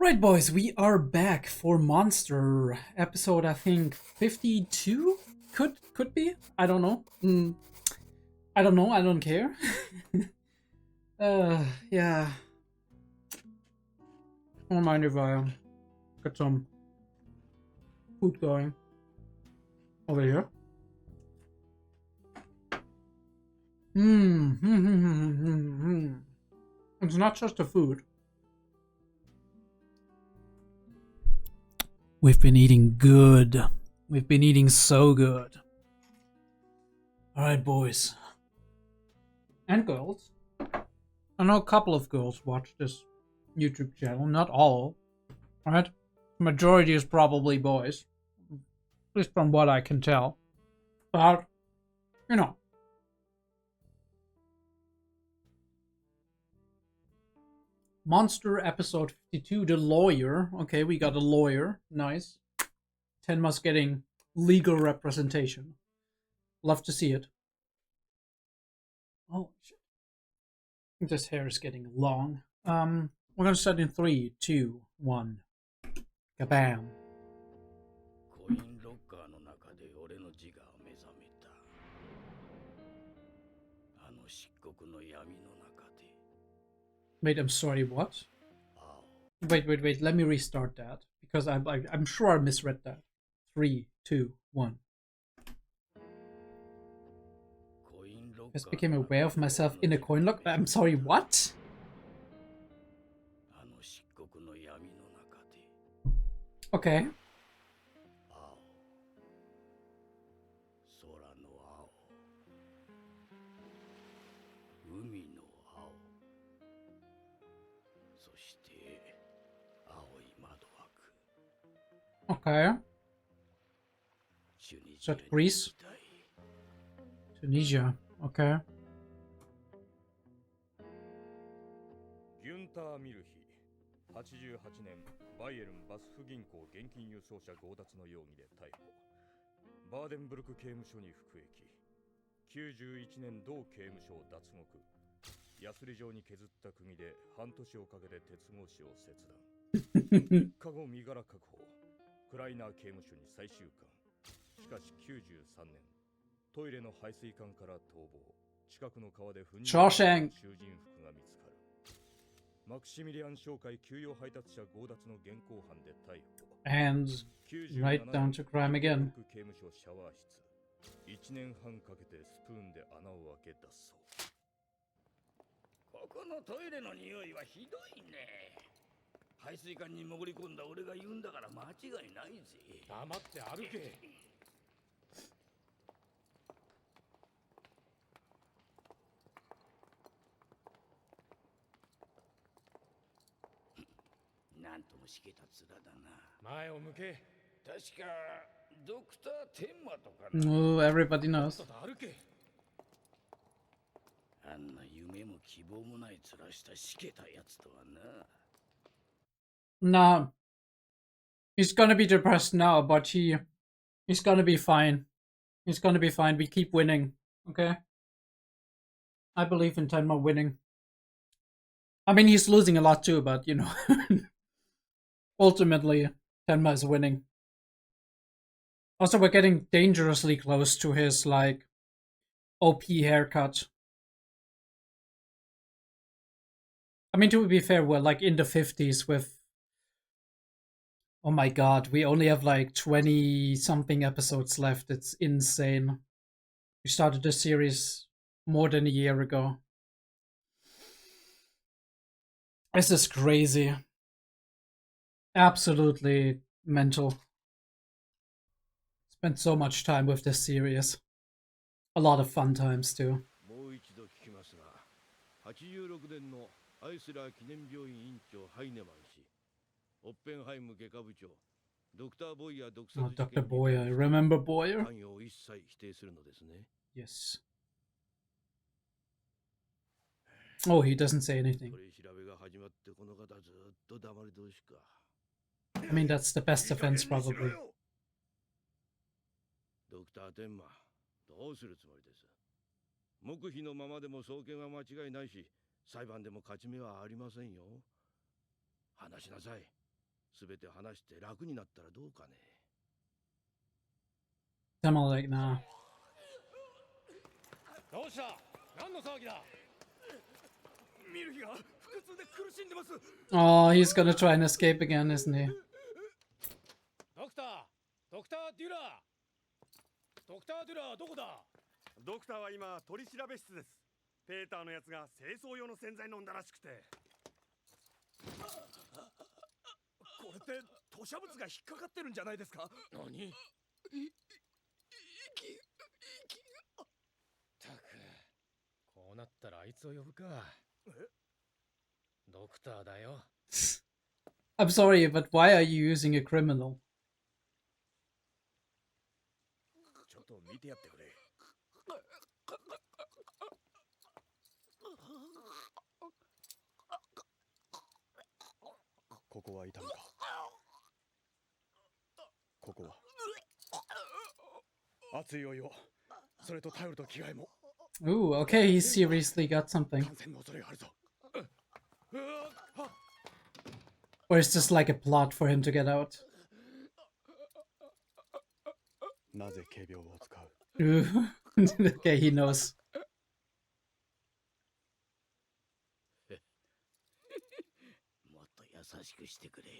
Right, boys, we are back for Monster episode. I think 52 could be. I don't know. I don't know. I don't care. Yeah. I don't mind if I get some food going over here. It's not just the food. We've been eating good. We've been eating so good. Alright, boys. And girls. I know a couple of girls watch this YouTube channel. Not all. Right? The majority is probably boys. At least from what I can tell. But, you know. Monster episode 52, the lawyer. Okay, we got a lawyer. Nice. Tenma's getting legal representation. Love to see it. Oh, shit. This hair is getting long. We're gonna start in 3, 2, 1. Kabam. Wait, I'm sorry, what? Wait, let me restart that. Because I'm sure I misread that. 3, 2, 1. Just became aware of myself in a coin lock. I'm sorry, what? Okay. Okay. Is that Greece? Tunisia. Okay. Gunther Milch 88年バイエルンバスフ銀行現金輸送車強奪の容疑で逮捕。バーデンブルク刑務所に服役。91年同刑務所を脱獄。ヤスリ状に削った釘で半年をかけて鉄格子を切断。3日後身柄確保。クライナー刑務所に再収監。しかし93年、トイレの排水管から逃亡。近くの川で囚人服が見つかる。マクシミリアン商会給与配達者強奪の現行犯で逮捕。And right down to crime again. 刑務所シャワー室。1年半かけてスプーンで穴を開け脱走。ここのトイレの匂いはひどいね。排水管に潜り込んだ俺が言うんだから間違いないぜ。黙って歩け。なんともしけた面だな。前を向け。確かドクターテンマとかな。Oh, everybody knows. あんな夢も希望もない面したしけたやつとはな。Nah. He's gonna be depressed now, but he's gonna be fine. He's gonna be fine. We keep winning. Okay? I believe in Tenma winning. I mean, he's losing a lot too, but you know. Ultimately, Tenma is winning. Also, we're getting dangerously close to his, like, OP haircut. I mean, to be fair, we're like in the 50s with... Oh my god, we only have like 20-something episodes left. It's insane. We started this series more than a year ago. This is crazy. Absolutely mental. Spent so much time with this series. A lot of fun times too. 86年のアイスラー記念病院院長ハイネマン氏、オッペンハイム外科部長、ドクターボイヤー毒殺事件 Dr. Boyer, I remember Boyer? 関与を一切否定するのですね。Yes. Oh, he doesn't say anything. 取り調べが始まってこの方ずっと黙り通しか。I mean, that's the best defense, probably. ドクターテンマ、どうするつもりです？黙秘のままでも送検は間違いないし、裁判でも勝ち目はありませんよ。話しなさい。すべて話して楽になったらどうかね。Tenma like, nah. どうした？何の騒ぎだ？ミルヒが腹痛で苦しんでます。 Oh, he's gonna try and escape again, isn't he? ドクター、ドクター・デュラー、ドクター・デュラーはどこだ？ドクターは今取り調べ室です。ペーターのやつが清掃用の洗剤飲んだらしくて。これって吐砂物が引っかかってるんじゃないですか？何？たく、こうなったらあいつを呼ぶか。ドクターだよ。I'm sorry, but why are you using a criminal? ちょっと見てやってくれ。ここは痛みか。ここは熱いお湯を、それとタオルと着替えも。 Ooh, okay, he seriously got something. 感染の恐れがあるぞ。 Or is this like a plot for him to get out? なぜ仮病を使う？ Ooh. Okay, he knows. もっと優しくしてくれよ。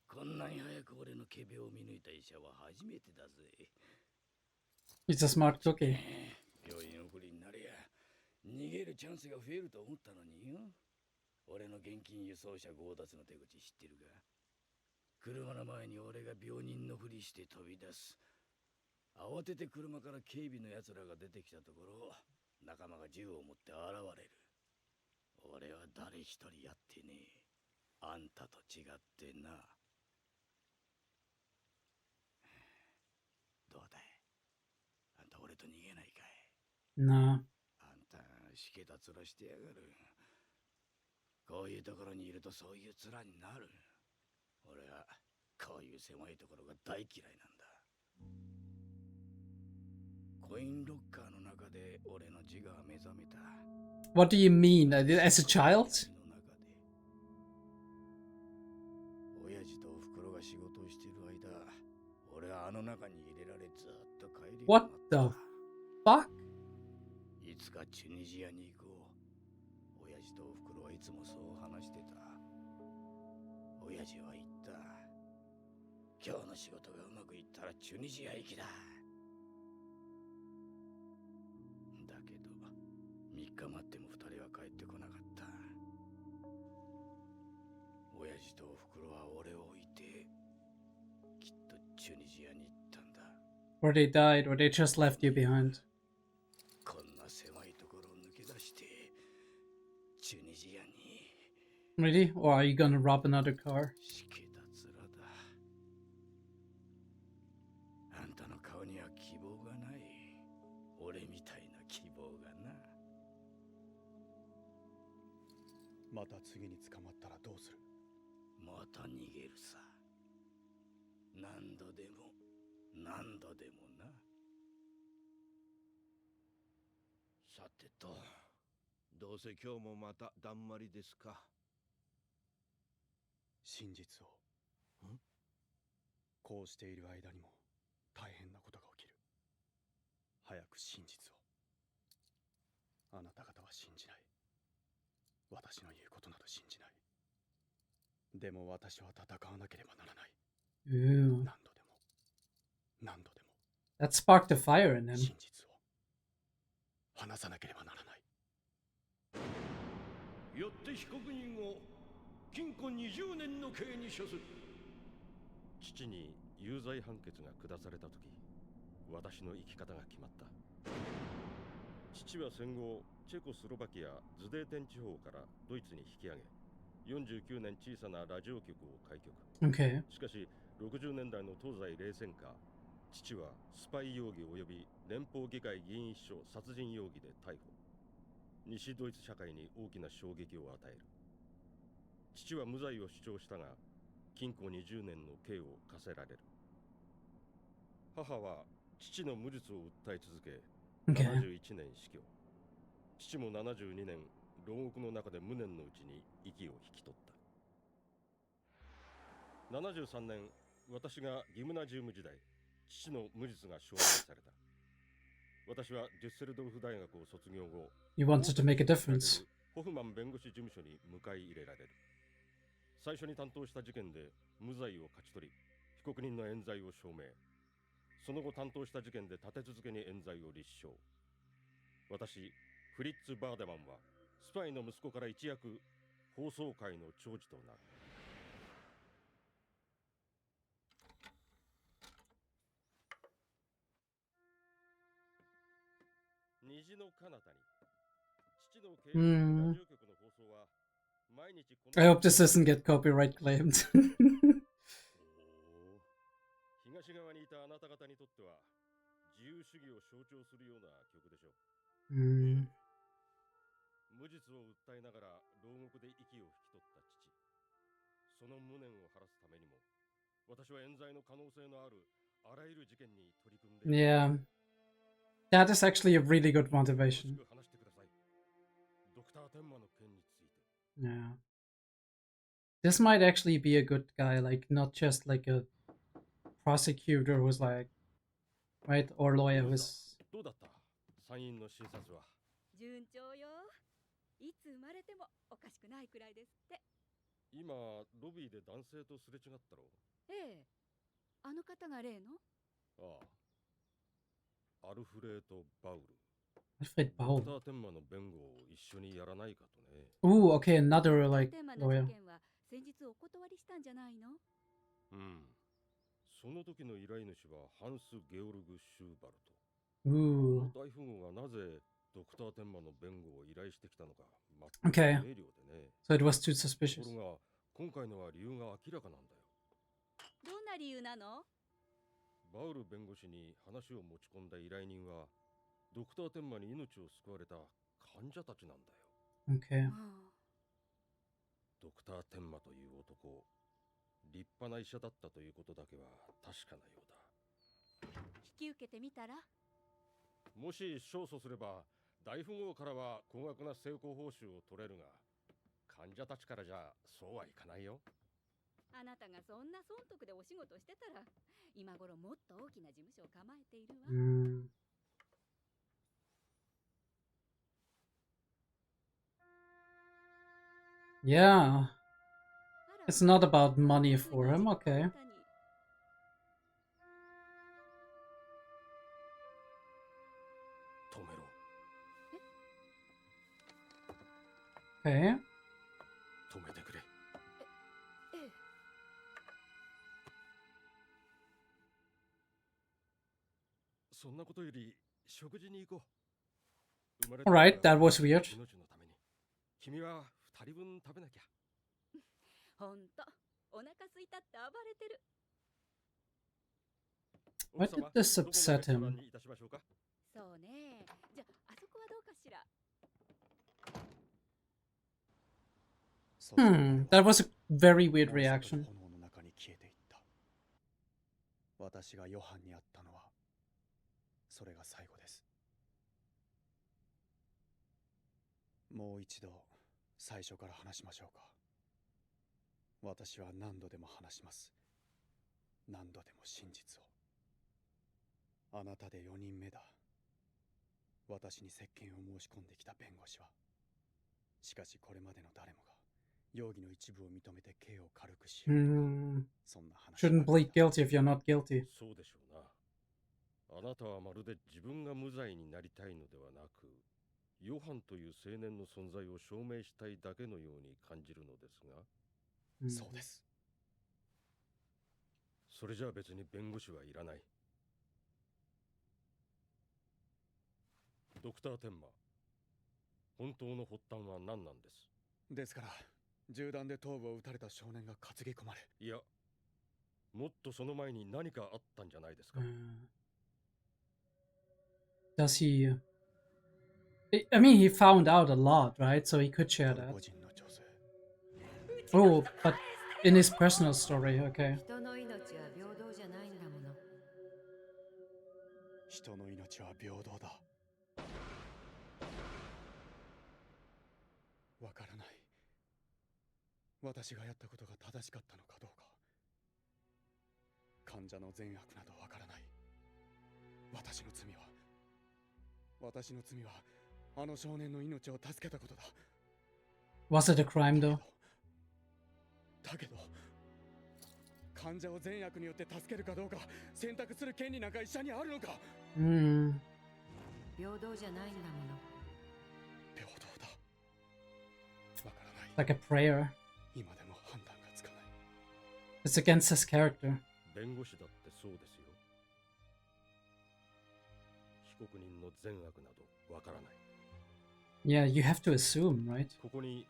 こんなに早く俺の仮病を見抜いた医者は初めてだぜ。 He's a smart cookie. 病院送りになりゃ逃げるチャンスが増えると思ったのによ。俺の現金輸送車強奪の手口知ってるか？車の前に俺が病人のふりして飛び出す。慌てて車から警備の奴らが出てきたところ、仲間が銃を持って現れる。俺は誰一人やってねえ。あんたと違ってな。どうだい？あんた俺と逃げないかい？ Nah. あんたしけた面してやがる。こういうところにいるとそういう面になる。俺はこういう狭いところが大嫌いなんだ。コインロッカーの中で俺の自我は目覚めた。 What do you mean? As a child? 親父とおふくろが仕事をしている間、俺はあの中に入れられずっと帰り What the fuck? いつかチュニジアに行こう。親父とおふくろはいつもそう話してた。親父は言った。今日の仕事がうまくいったらチュニジア行きだ。だけど3日待っても2人は帰ってこなかった。親父とおふくろは俺を置いてきっとチュニジアに行ったんだ。 Or they died, or they just left you behind. こんな狭いところを抜け出してチュニジアに。 Really? Or are you gonna rob another car? しけた面だ。あんたの顔には希望がない。俺みたいな希望がな。また次に捕まったらどうする？また逃げるさ。何度でも何度でもな。さてと、どうせ今日もまただんまりですか。真実を。こうしている間にも大変なことが起きる。早く真実を。あなた方は信じない。私の言うことなど信じない。でも私は戦わなければならない。 Ooh. 何度でも何度でも That sparked a fire in him. 真実を話さなければならない。よって被告人を禁錮20年の刑に処する。父に有罪判決が下された時、私の生き方が決まった。父は戦後チェコスロバキアズデーテン地方からドイツに引き上げ、49年小さなラジオ局を開局。 Okay. しかし60年代の東西冷戦下、父はスパイ容疑及び連邦議会議員秘書殺人容疑で逮捕。西ドイツ社会に大きな衝撃を与える。父は無罪を主張したが、禁錮20年の刑を課せられる。母は父の無実を訴え続け、Okay. 71年死去。父も72年、 牢獄の中で無念のうちに息を引き取った。73年、私がギムナジウム時代、父の無実が証明された。私はデュッセルドルフ大学を卒業後、You wanted to make a difference. ホフマン弁護士事務所に迎え入れられる。最初に担当した事件で無罪を勝ち取り、被告人の冤罪を証明。その後担当した事件で立て続けに冤罪を立証。私、フリッツ・バーデマンは、スパイの息子から一躍、法曹界の長寿となる。虹の彼方に、父の経営するラジオ局の放送は、毎日この I hope this doesn't get copyright claimed. 東側にいたあなた方にとっては、自由主義を象徴するような曲でしょう。無実を訴えながら牢獄で息を引き取った父。その無念を晴らすためにも、私は冤罪の可能性のあるあらゆる事件に取り組んでいる。Yeah. That is actually a really good motivation. 話してください。ドクター・テンマの件について。Yeah. This might actually be a good guy, like not just like a prosecutor who's like, right, or lawyer who's. どうだった？参院の診察は。順調よ。いつ生まれてもおかしくないくらいですって。今ロビーで男性とすれ違ったろ。ええ。あの方が例の？ああ。アルフレード・バウル。 Alfred ドクタ Bau. ー・テンマの弁護を一緒にやらないかとね。Ooh, okay, another like テーマの lawyer. 事件は先日お断りしたんじゃないの？うん。その時の依頼主はハンス・ゲオルグ・シューバルト。 Ooh. 大富豪がなぜドクター・テンマの弁護を依頼してきたのか全く Okay. 明瞭でね。 So it was too と suspicious. ころが今回のは理由が明らかなんだよ。どんな理由なの？バウル弁護士に話を持ち込んだ依頼人はドクター・テンマに命を救われた患者たちなんだよ。 Okay. ドクター・テンマという男、立派な医者だったということだけは確かなようだ。引き受けてみたら？もし勝訴すれば大富豪からは高額な成功報酬を取れるが、患者たちからじゃそうはいかないよ。あなたがそんな損得でお仕事してたら、今頃もっと大きな事務所を構えているわ。Yeah. It's not about money for him, okay. 止めろ。 Okay. 止めてくれ。ええ。そんなことより食事に行こう。 Alright, that was weird. 命のために君は2人分食べなきゃ。ほんと、お腹すいたって暴れてる。 Why did this upset him? そうね。じゃあ、あそこはどうかしら。That was a very weird reaction. 炎の中に消えていった。私がヨハンに会ったのはそれが最後です。もう一度最初から話しましょうか。私は何度でも話します。何度でも真実を。あなたで4人目だ。私に接見を申し込んできた弁護士は。しかしこれまでの誰もが容疑の一部を認めて刑を軽くしよう。そんな話。Shouldn't plead guilty if you're not guilty. そうでしょうな。あなたはまるで自分が無罪になりたいのではなく、ヨハンという青年の存在を証明したいだけのように感じるのですが。そうです。それじゃあ別に弁護士はいらない。ドクター・テンマ、本当の発端は何なんです？ですから銃弾で頭部を撃たれた少年が担ぎ込まれ。いや、もっとその前に何かあったんじゃないですか。Does he? I mean, he found out a lot, right? So he could share that. Oh, but in his personal story, okay. 人の命は平等じゃないんだもの。人の命は平等だ。わからない。私がやったことが正しかったのかどうか。患者の善悪などわからない。私の罪はあの少年の命を助けたことだ。 Was it a crime though? だけど患者を善悪によって助けるかどうか選択する権利なんか医者にあるのか。Hmm. 平等じゃないんだもの。平等だ。わからない。 Like a prayer. 今でも判断がつかない。 It's against his character. 弁護士だってそうですよ。被告人の善悪などわからない。 Yeah, you have to assume, right? ここに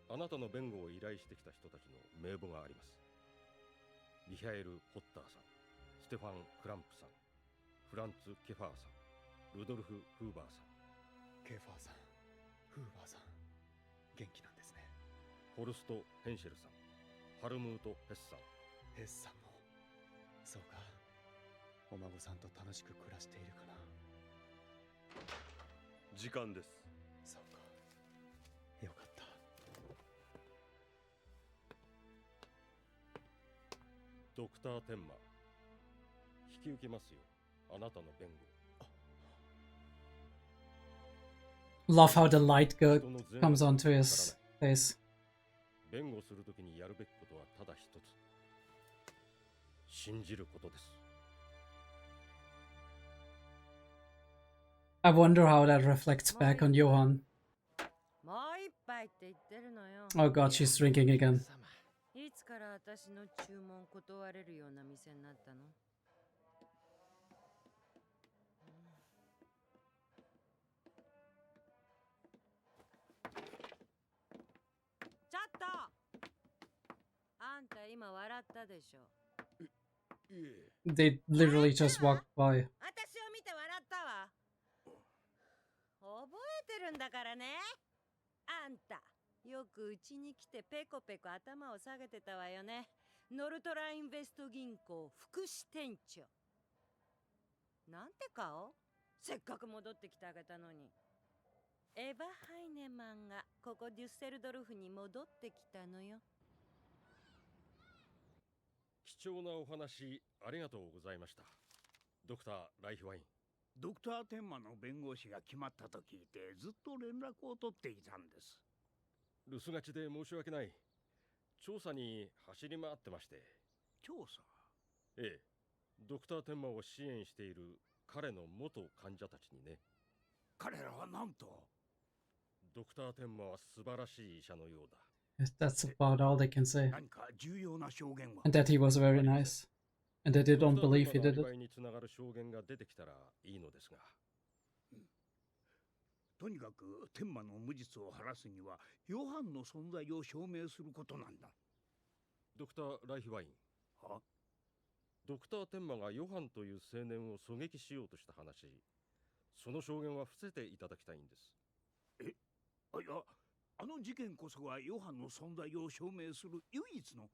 あなたの弁護を依頼してきた人たちの名簿があります。ミハエル・ホッターさん、ステファン・クランプさん、フランツ・ケファーさん、ルドルフ・フーバーさん、ケファーさん、フーバーさん、元気なんですね。ホルスト・ヘンシェルさん、ハルムート・ヘッさん。ヘッさんも。そうか。お孫さんと楽しく暮らしているかな。時間です。そうか。よかった。ドクター・テンマ、引き受けますよ、あなたの弁護。 Love how the light comes onto his face. 弁護するときにやるべきことはただ一つ。信じることです。 I wonder how that reflects back on Johan. もう一杯って言ってるのよ。 Oh god, she's drinking again. いつから私の注文断れるような店になったの？ちょっと！あんた今笑ったでしょ。 They literally just walked by. 私を見て笑ったわ。覚えてるんだからね。あんた、よくうちに来てペコペコ頭を下げてたわよね。ノルトラインベスト銀行副支店長。なんて顔？せっかく戻ってきてあげたのに。エヴァ・ハイネマンがここデュッセルドルフに戻ってきたのよ。貴重なお話ありがとうございました。ドクター・ライフワイン。ドクター・テンマの弁護士が決まったと聞いてずっと連絡を取っていたんです。留守がちで申し訳ない。調査に走り回ってまして。調査？ええ、ドクター・テンマを支援している彼の元患者たちにね。彼らはなんと？ドクター・テンマは素晴らしい医者のようだ。That's about all they can say. 何か重要な証言は？ And that he was very nice. And that they don't believe he did it. につながる証言が出てきたらいいのですが。とにかく天馬の無実を晴らすにはヨハンの存在を証明することなんだ。ドクター・ライフワイン。は？ドクター・テンマがヨハンという青年を狙撃しようとした話、その証言は伏せていただきたいんです。え？いや、あの事件こそがヨハンの存在を証明する唯一の。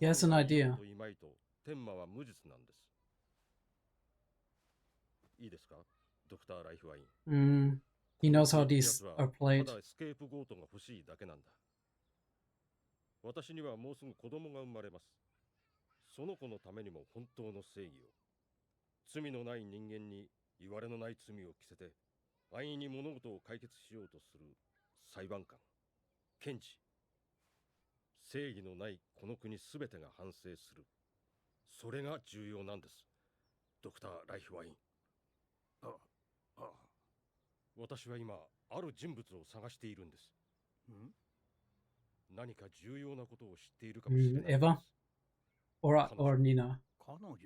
He has an idea. といまいとテンマは無実なんです。いいですか、ドクター・ライフワイン。He knows how these are played. ただスケープゴートが欲しいだけなんだ。私にはもうすぐ子供が生まれます。その子のためにも本当の正義を。罪のない人間に言われのない罪を着せて、安易に物事を解決しようとする裁判官、検事。正義のないこの国すべてが反省する。それが重要なんです。ドクター・ライフワイン。私は今、ある人物を探しているんです。何か重要なことを知っているかもしれないです。Eva? Or Nina? 彼女。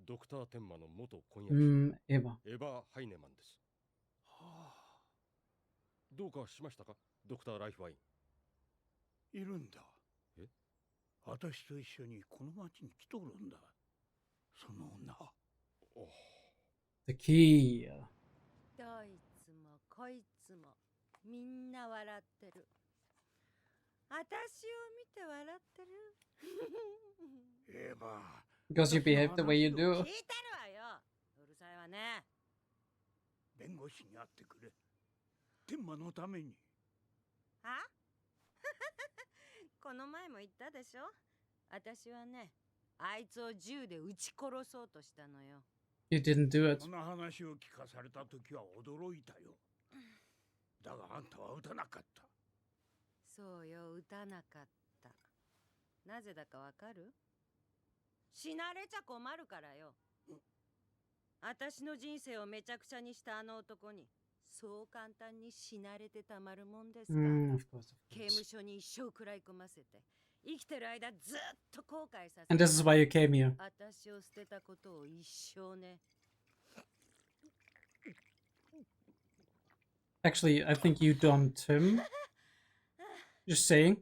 ドクター・テンマの元婚約者。Eva. エヴァ・ハイネマンです。はあ。どうかしましたか、ドクター・ライフワイン。いるんだ。え？私と一緒にこの町に来とるんだ。その女。The key. どいつもこいつもみんな笑ってる。私を見て笑ってる。エヴァ。Because you behave the way you do. 聞いてるわよ。うるさいわね。弁護士に会ってくれ。天馬のために。は？この前も言ったでしょ。私はね、あいつを銃で撃ち殺そうとしたのよ。You didn't do it. この話を聞かされた時は驚いたよ。だがあんたは撃たなかった。そうよ、撃たなかった。なぜだかわかる？死なれちゃ困るからよ。私の人生をめちゃくちゃにしたあの男にそう簡単に死なれてたまるもんですか。Of course. 刑務所に一生食らい込ませて生きてる間ずっと後悔させて。 And this is why you came here. 私を捨てたことを一生ね。 Actually, I think you dumped him. Just saying.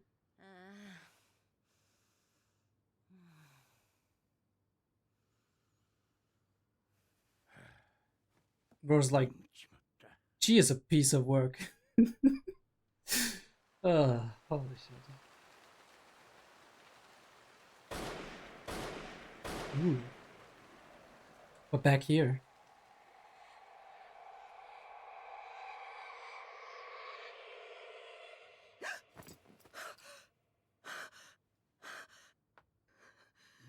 Bro's like, she is a piece of work. Holy shit. Ooh. But back here.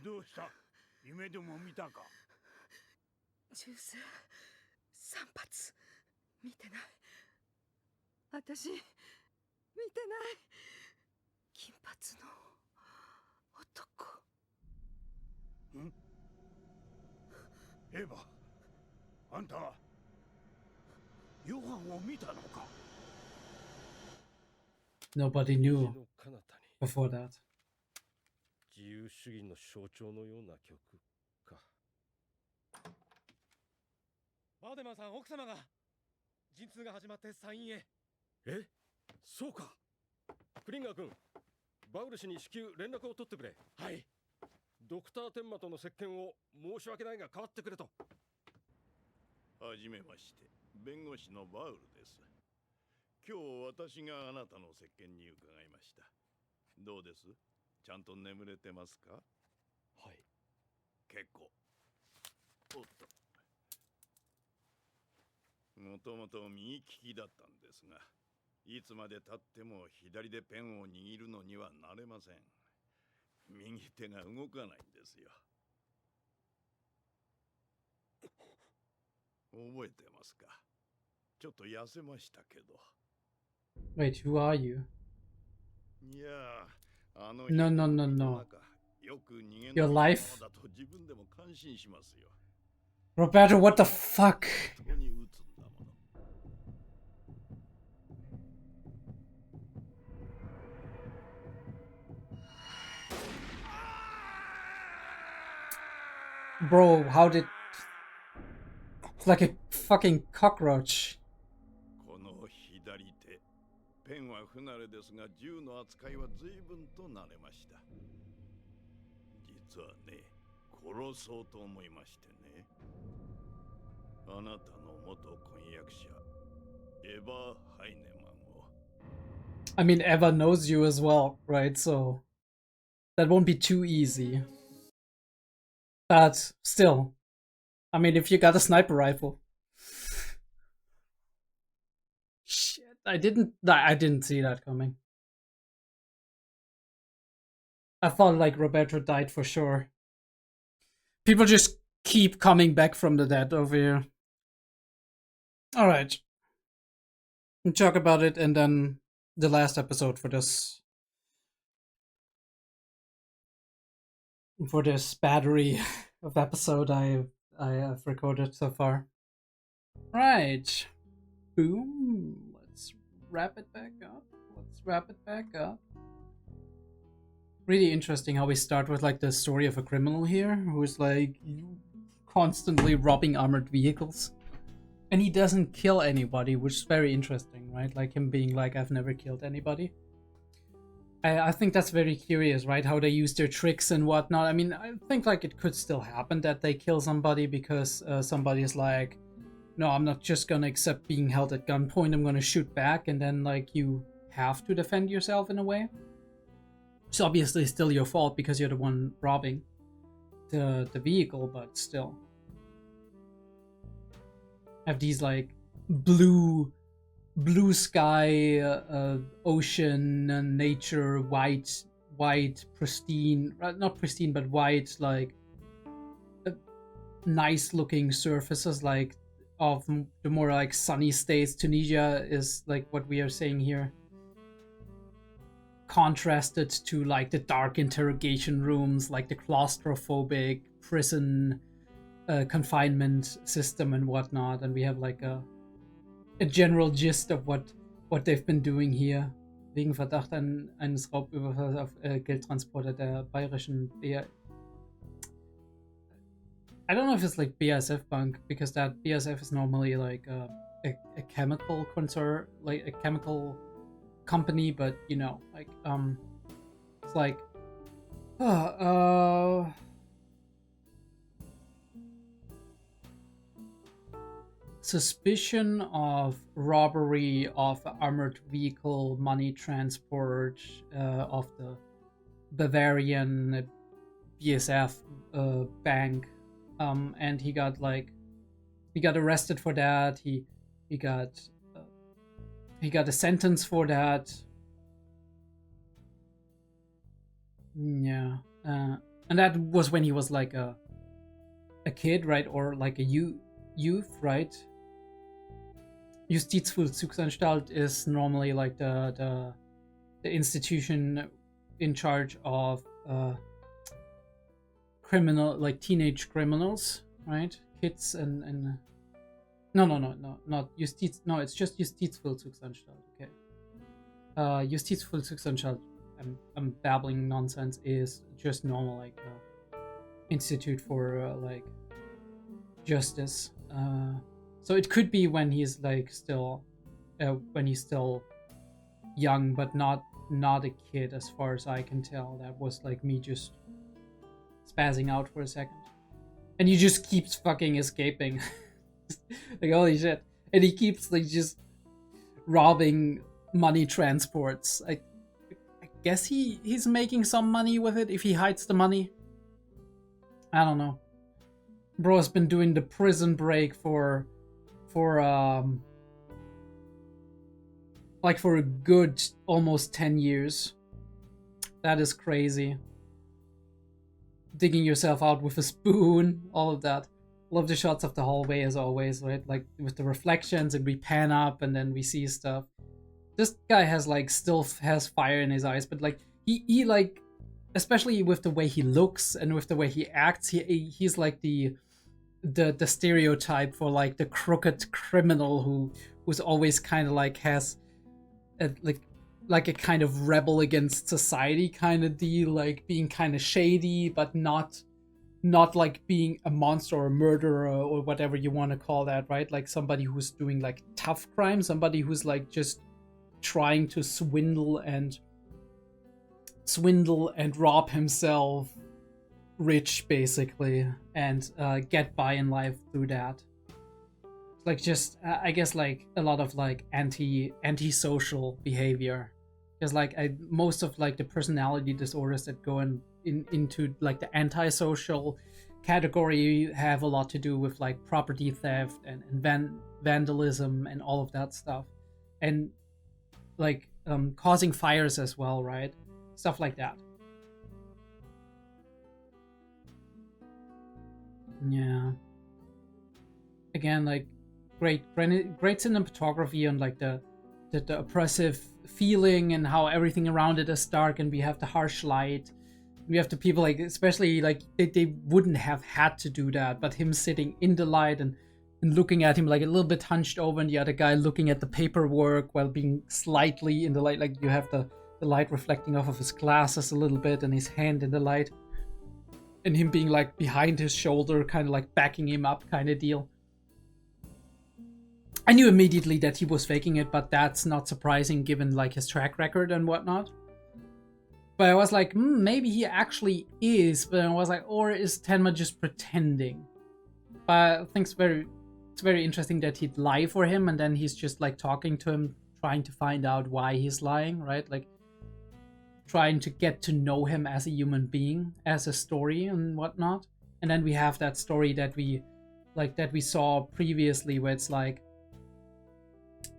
どうした？夢でも見たか？ジュース3発見てない。私見てない。金髪の男。ん？エヴァ、あんたはヨハンを見たのか？ Nobody knew before that. 自由主義の象徴のような曲か。バーデマンさん、奥様が陣痛が始まって産院へ。え、そうか。クリンガー君、バウル氏に至急連絡を取ってくれ。はい。ドクター・テンマとの接見を申し訳ないが代わってくれと。はじめまして、弁護士のバウルです。今日私があなたの接見に伺いました。どうです？ちゃんと眠れてますか？はい。結構。おっと。もともと右利きだったんですが、いつまで経っても左でペンを握るのにはなれません。右手が動かないんですよ。覚えてますか？ちょっと痩せましたけど。Wait, who are you? いやー、No, no, no, no. Your life? Roberto, what the fuck? Bro, how did... It's like a fucking cockroach. この左手、ペンは不慣れですが、銃の扱いは随分と慣れました。実はね、殺そうと思いましてね。あなたの元婚約者、エヴァ・ハイネマンを。I mean, Eva knows you as well, right? So that won't be too easy. But still, I mean, if you got a sniper rifle. Shit, I didn't see that coming. I thought like Roberto died for sure. People just keep coming back from the dead over here. Alright. We'll talk about it and then the last episode for this. For this battery of episode I have recorded so far. Right. Boom. Let's wrap it back up. Really interesting how we start with like the story of a criminal here who's like constantly robbing armored vehicles. And he doesn't kill anybody, which is very interesting, right? Like him being like, I've never killed anybody. I think that's very curious, right? How they use their tricks and whatnot. I mean, I think like it could still happen that they kill somebody because somebody is like, no, I'm not just gonna accept being held at gunpoint, I'm gonna shoot back, and then like you have to defend yourself in a way. It's obviously still your fault because you're the one robbing the vehicle, but still. Have these like blue sky, ocean, nature, white white, pristine, not pristine, but white, like nice looking surfaces, like of the more like sunny states. Tunisia is like what we are saying here, contrasted to like the dark interrogation rooms, like the claustrophobic prison confinement system and whatnot. And we have like a general gist of what they've been doing here. Wegen Verdacht eines Raubüberfalls auf Geldtransporter der bayerischen I don't know if it's like BASF Bank, because that BASF is normally like a chemical concern, like a chemical company, but you know, like it's like suspicion of robbery of armored vehicle, money transport of the Bavarian BASF bank. And he got arrested for that. He got a sentence for that. Yeah, and that was when he was like a kid, right, or like a youth, right? Justizvollzugsanstalt is normally like the institution in charge of criminal, like teenage criminals, right? Kids and no, not Justiz. No, it's just Justizvollzugsanstalt. Okay. Justizvollzugsanstalt. I'm babbling nonsense. Is just normal like institute for like justice. So it could be when he's like still young, but not a kid, as far as I can tell. That was like me just spazzing out for a second, and he just keeps fucking escaping. Like holy shit. And he keeps like just robbing money transports. I guess he's making some money with it if he hides the money. I don't know. Bro has been doing the prison break for a good almost 10 years. That is crazy. Digging yourself out with a spoon, all of that. Love the shots of the hallway as always, right? Like with the reflections, and we pan up and then we see stuff. This guy has like still has fire in his eyes, but like he like, especially with the way he looks and with the way he acts, he's like the stereotype for like the crooked criminal who's always kind of like has like a kind of rebel against society kind of deal, like being kind of shady, but not like being a monster or a murderer or whatever you want to call that, right? Like somebody who's doing like tough crime, somebody who's like just trying to swindle and rob himself rich, basically, and get by in life through that. Like just I guess like a lot of like anti-social behavior, because like most of like the personality disorders that go into like the antisocial category have a lot to do with like property theft and vandalism and all of that stuff, and like causing fires as well, right? Stuff like that. Yeah. Again, like great cinematography on like the oppressive feeling and how everything around it is dark, and we have the harsh light. We have the people like, especially like they wouldn't have had to do that, but him sitting in the light and looking at him like a little bit hunched over, and the other guy looking at the paperwork while being slightly in the light, like you have the light reflecting off of his glasses a little bit and his hand in the light, and him being like behind his shoulder, kind of like backing him up kind of deal. I knew immediately that he was faking it, but that's not surprising given like his track record and whatnot. But I was like, maybe he actually is, but I was like, or is Tenma just pretending? But I think it's very interesting that he'd lie for him, and then he's just like talking to him, trying to find out why he's lying, right? Like trying to get to know him as a human being, as a story and whatnot. And then we have that story that we saw previously, where it's like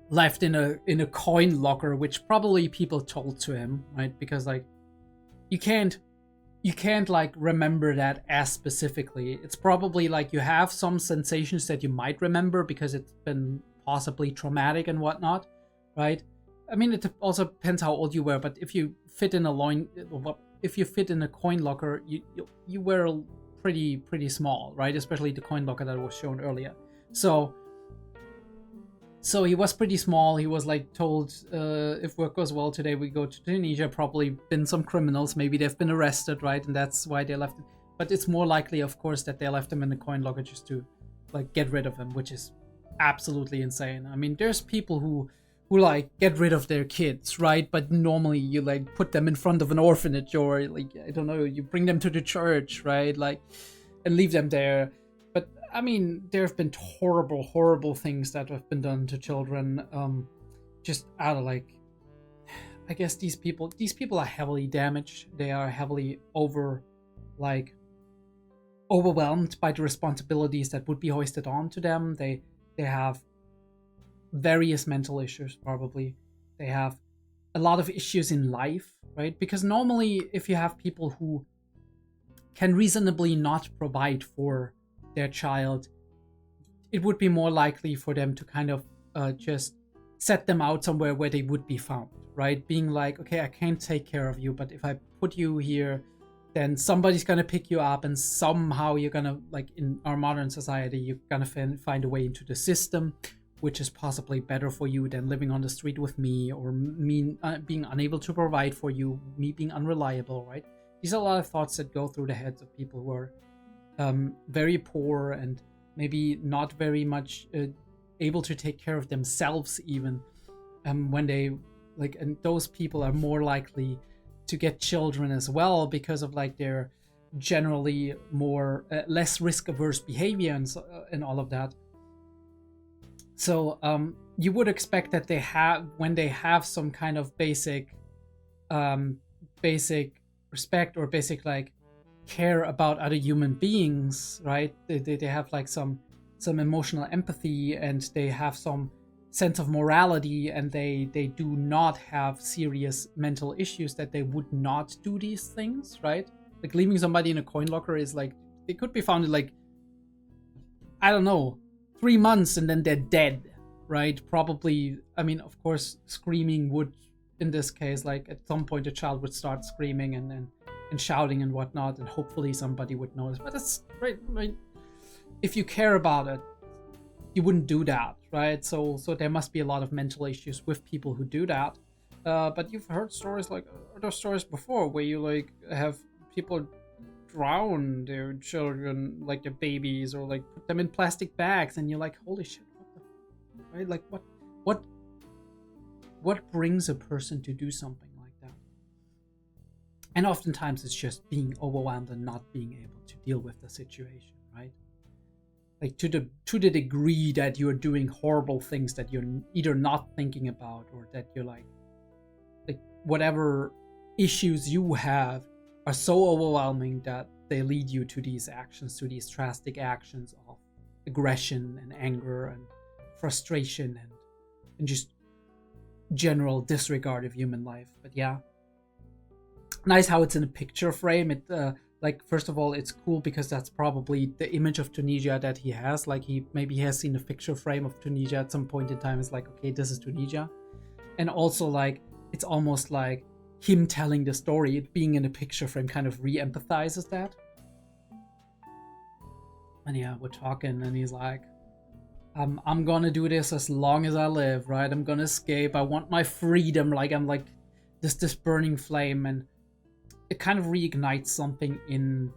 left in a coin locker, which probably people told to him, right? Because like you can't like remember that as specifically. It's probably like you have some sensations that you might remember because it's been possibly traumatic and whatnot, right? I mean, it also depends how old you were, but if you fit in a coin locker, you were pretty small, right? Especially the coin locker that was shown earlier. So he was pretty small. He was like told, if work goes well today, we go to Tunisia. Probably been some criminals. Maybe they've been arrested, right? And that's why they left him. But it's more likely, of course, that they left him in the coin locker just to like get rid of him, which is absolutely insane. I mean, there's people who like get rid of their kids, right? But normally you like put them in front of an orphanage, or like, I don't know, you bring them to the church, right? Like, and leave them there. But I mean, there have been horrible things that have been done to children, just out of like, I guess these people are heavily damaged. They are heavily overwhelmed by the responsibilities that would be hoisted onto them. They have various mental issues, probably. They have a lot of issues in life, right? Because normally if you have people who can reasonably not provide for their child, it would be more likely for them to kind of just set them out somewhere where they would be found, right? Being like, okay, I can't take care of you, but if I put you here, then somebody's gonna pick you up, and somehow you're gonna, like in our modern society, you're gonna find a way into the system, which is possibly better for you than living on the street with me, or me being unable to provide for you, me being unreliable, right? These are a lot of thoughts that go through the heads of people who are very poor and maybe not very much able to take care of themselves even, when they like, and those people are more likely to get children as well because of like their generally more less risk averse behavior and all of that. So you would expect that when they have some kind of basic respect or basic like care about other human beings, right? They have like some emotional empathy, and they have some sense of morality, and they do not have serious mental issues, that they would not do these things, right? Like leaving somebody in a coin locker is like, they could be found in like, I don't know, 3 months and then they're dead, right? Probably, I mean, of course, screaming would, in this case, like at some point a child would start screaming and shouting and whatnot, and hopefully somebody would notice. But that's right. If you care about it, you wouldn't do that, right? So there must be a lot of mental issues with people who do that. But you've heard stories like other stories before where you like have people drown their children, like their babies, or like put them in plastic bags, and you're like, holy shit, what the, right? Like what brings a person to do something like that? And oftentimes it's just being overwhelmed and not being able to deal with the situation, right? Like to the degree that you're doing horrible things that you're either not thinking about, or that you're like whatever issues you have are so overwhelming that they lead you to these actions, to these drastic actions of aggression and anger and frustration and just general disregard of human life. But yeah, nice how it's in a picture frame. It like, first of all, it's cool because that's probably the image of Tunisia that he has. Like, he has seen a picture frame of Tunisia at some point in time. It's like, okay, this is Tunisia. And also, like, it's almost like him telling the story, it being in a picture frame kind of re-empathizes that. And yeah, we're talking, and he's like, I'm gonna do this as long as I live, right? I'm gonna escape. I want my freedom. Like, I'm like this burning flame, and it kind of reignites something in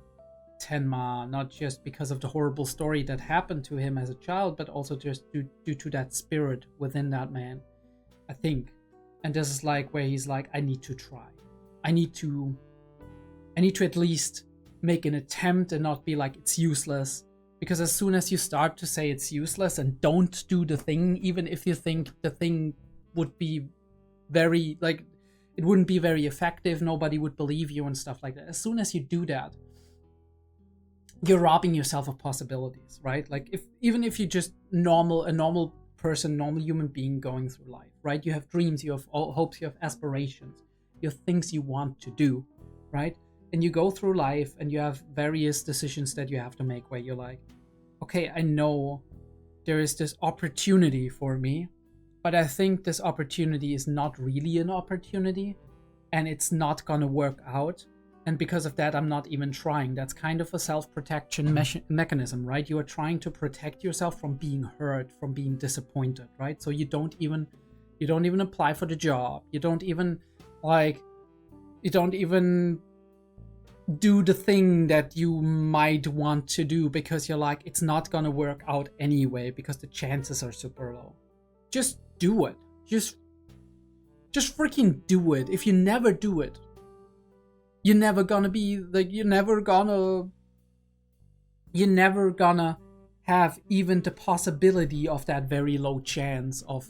Tenma, not just because of the horrible story that happened to him as a child, but also just due to that spirit within that man, I think. And this is like where he's like, I need to try. I need to at least make an attempt and not be like, it's useless. Because as soon as you start to say it's useless and don't do the thing, even if you think the thing would be very, like, it wouldn't be very effective, nobody would believe you and stuff like that. As soon as you do that, you're robbing yourself of possibilities, right? Like, even if you're just a normal person, normal human being going through life, right? You have dreams, you have hopes, you have aspirations, you have things you want to do. right? And you go through life and you have various decisions that you have to make where you're like, okay, I know there is this opportunity for me, but I think this opportunity is not really an opportunity and it's not gonna work out. And because of that, I'm not even trying. That's kind of a self-protection mechanism, right? You are trying to protect yourself from being hurt, from being disappointed, right? So you don't even apply for the job. You don't even do the thing that you might want to do because you're like, it's not gonna work out anyway because the chances are super low. Just do it. Just freaking do it. If you never do it, you're never gonna be like, you're never gonna have even the possibility of that very low chance of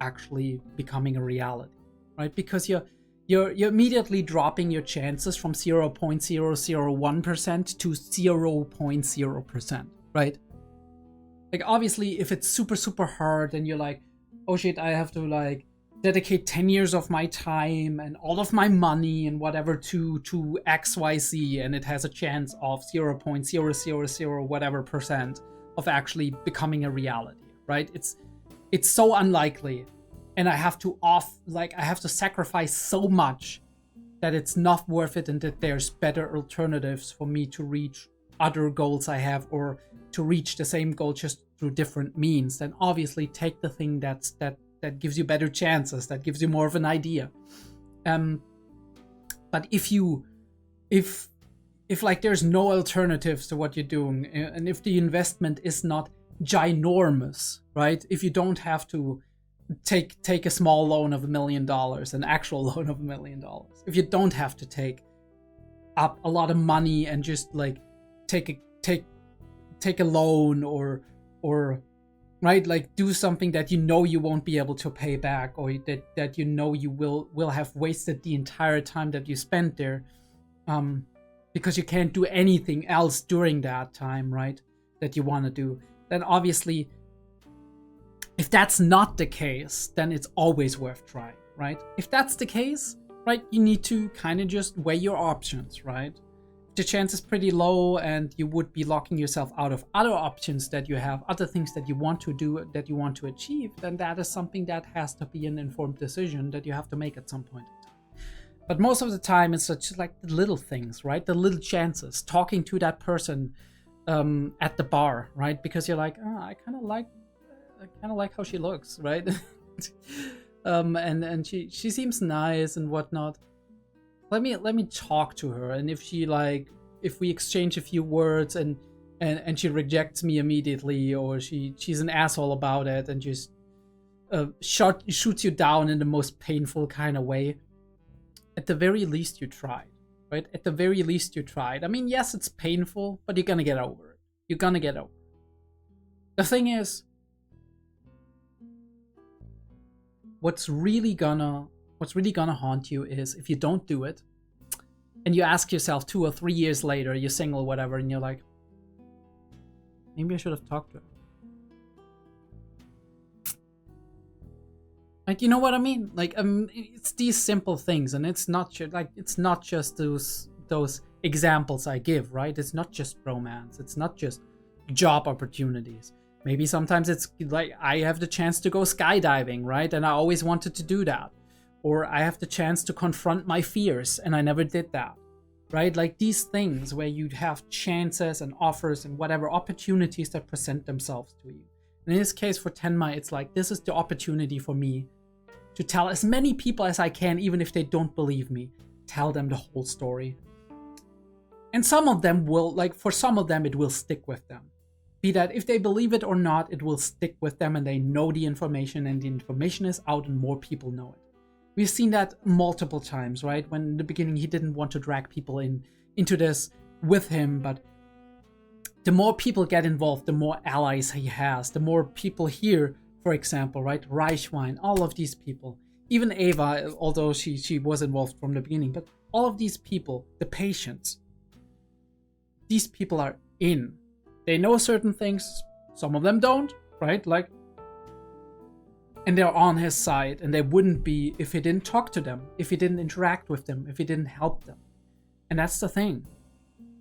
actually becoming a reality, right? Because you're immediately dropping your chances from 0.001% to 0.0%, right? Like, obviously, if it's super, super hard and you're like, oh shit, I have to like dedicate 10 years of my time and all of my money and whatever to XYZ, and it has a chance of 0.000 whatever percent of actually becoming a reality, right? It's so unlikely. And I have to sacrifice so much that it's not worth it, and that there's better alternatives for me to reach other goals I have, or to reach the same goal just through different means. Then obviously take the thing that gives you better chances, that gives you more of an idea. But if like there's no alternatives to what you're doing, and if the investment is not ginormous, right? If you don't have to take a small loan of $1 million, an actual loan of $1 million. If you don't have to take up a lot of money and just like take a loan or right, like do something that you know you won't be able to pay back, or that you know you will have wasted the entire time that you spent there, because you can't do anything else during that time, right, that you want to do. Then obviously, if that's not the case, then it's always worth trying, right? If that's the case, right, you need to kind of just weigh your options, right? If the chance is pretty low and you would be locking yourself out of other options that you have, other things that you want to do, that you want to achieve, then that is something that has to be an informed decision that you have to make at some point in time. But most of the time, it's just like the little things, right? The little chances, talking to that person at the bar, right? Because you're like, oh, I kind of like how she looks, right? And she seems nice and whatnot. Let me talk to her, and if we exchange a few words and she rejects me immediately, or she's an asshole about it and just shoots you down in the most painful kind of way, at the very least you tried, right? At the very least you tried. I mean, yes, it's painful, but you're gonna get over it. You're gonna get over it. The thing is, what's really gonna haunt you is if you don't do it, and you ask yourself 2 or 3 years later, you're single, whatever, and you're like, maybe I should have talked to her. Like, you know what I mean? Like, it's these simple things, and it's not just those examples I give, right? It's not just romance. It's not just job opportunities. Maybe sometimes it's like I have the chance to go skydiving, right? And I always wanted to do that. Or I have the chance to confront my fears, and I never did that, right? Like these things where you have chances and offers and whatever opportunities that present themselves to you. And in this case for Tenma, it's like, this is the opportunity for me to tell as many people as I can, even if they don't believe me, tell them the whole story. And some of them will, like for some of them, it will stick with them. Be that if they believe it or not, it will stick with them, and they know the information, and the information is out and more people know it. We've seen that multiple times, right? When in the beginning he didn't want to drag people into this with him, but the more people get involved, the more allies he has, the more people here, for example, right? Reichwein, all of these people, even Eva, although she was involved from the beginning, but all of these people, the patients, these people are in. They know certain things, some of them don't, right? Like, and they're on his side, and they wouldn't be if he didn't talk to them, if he didn't interact with them, if he didn't help them. And that's the thing.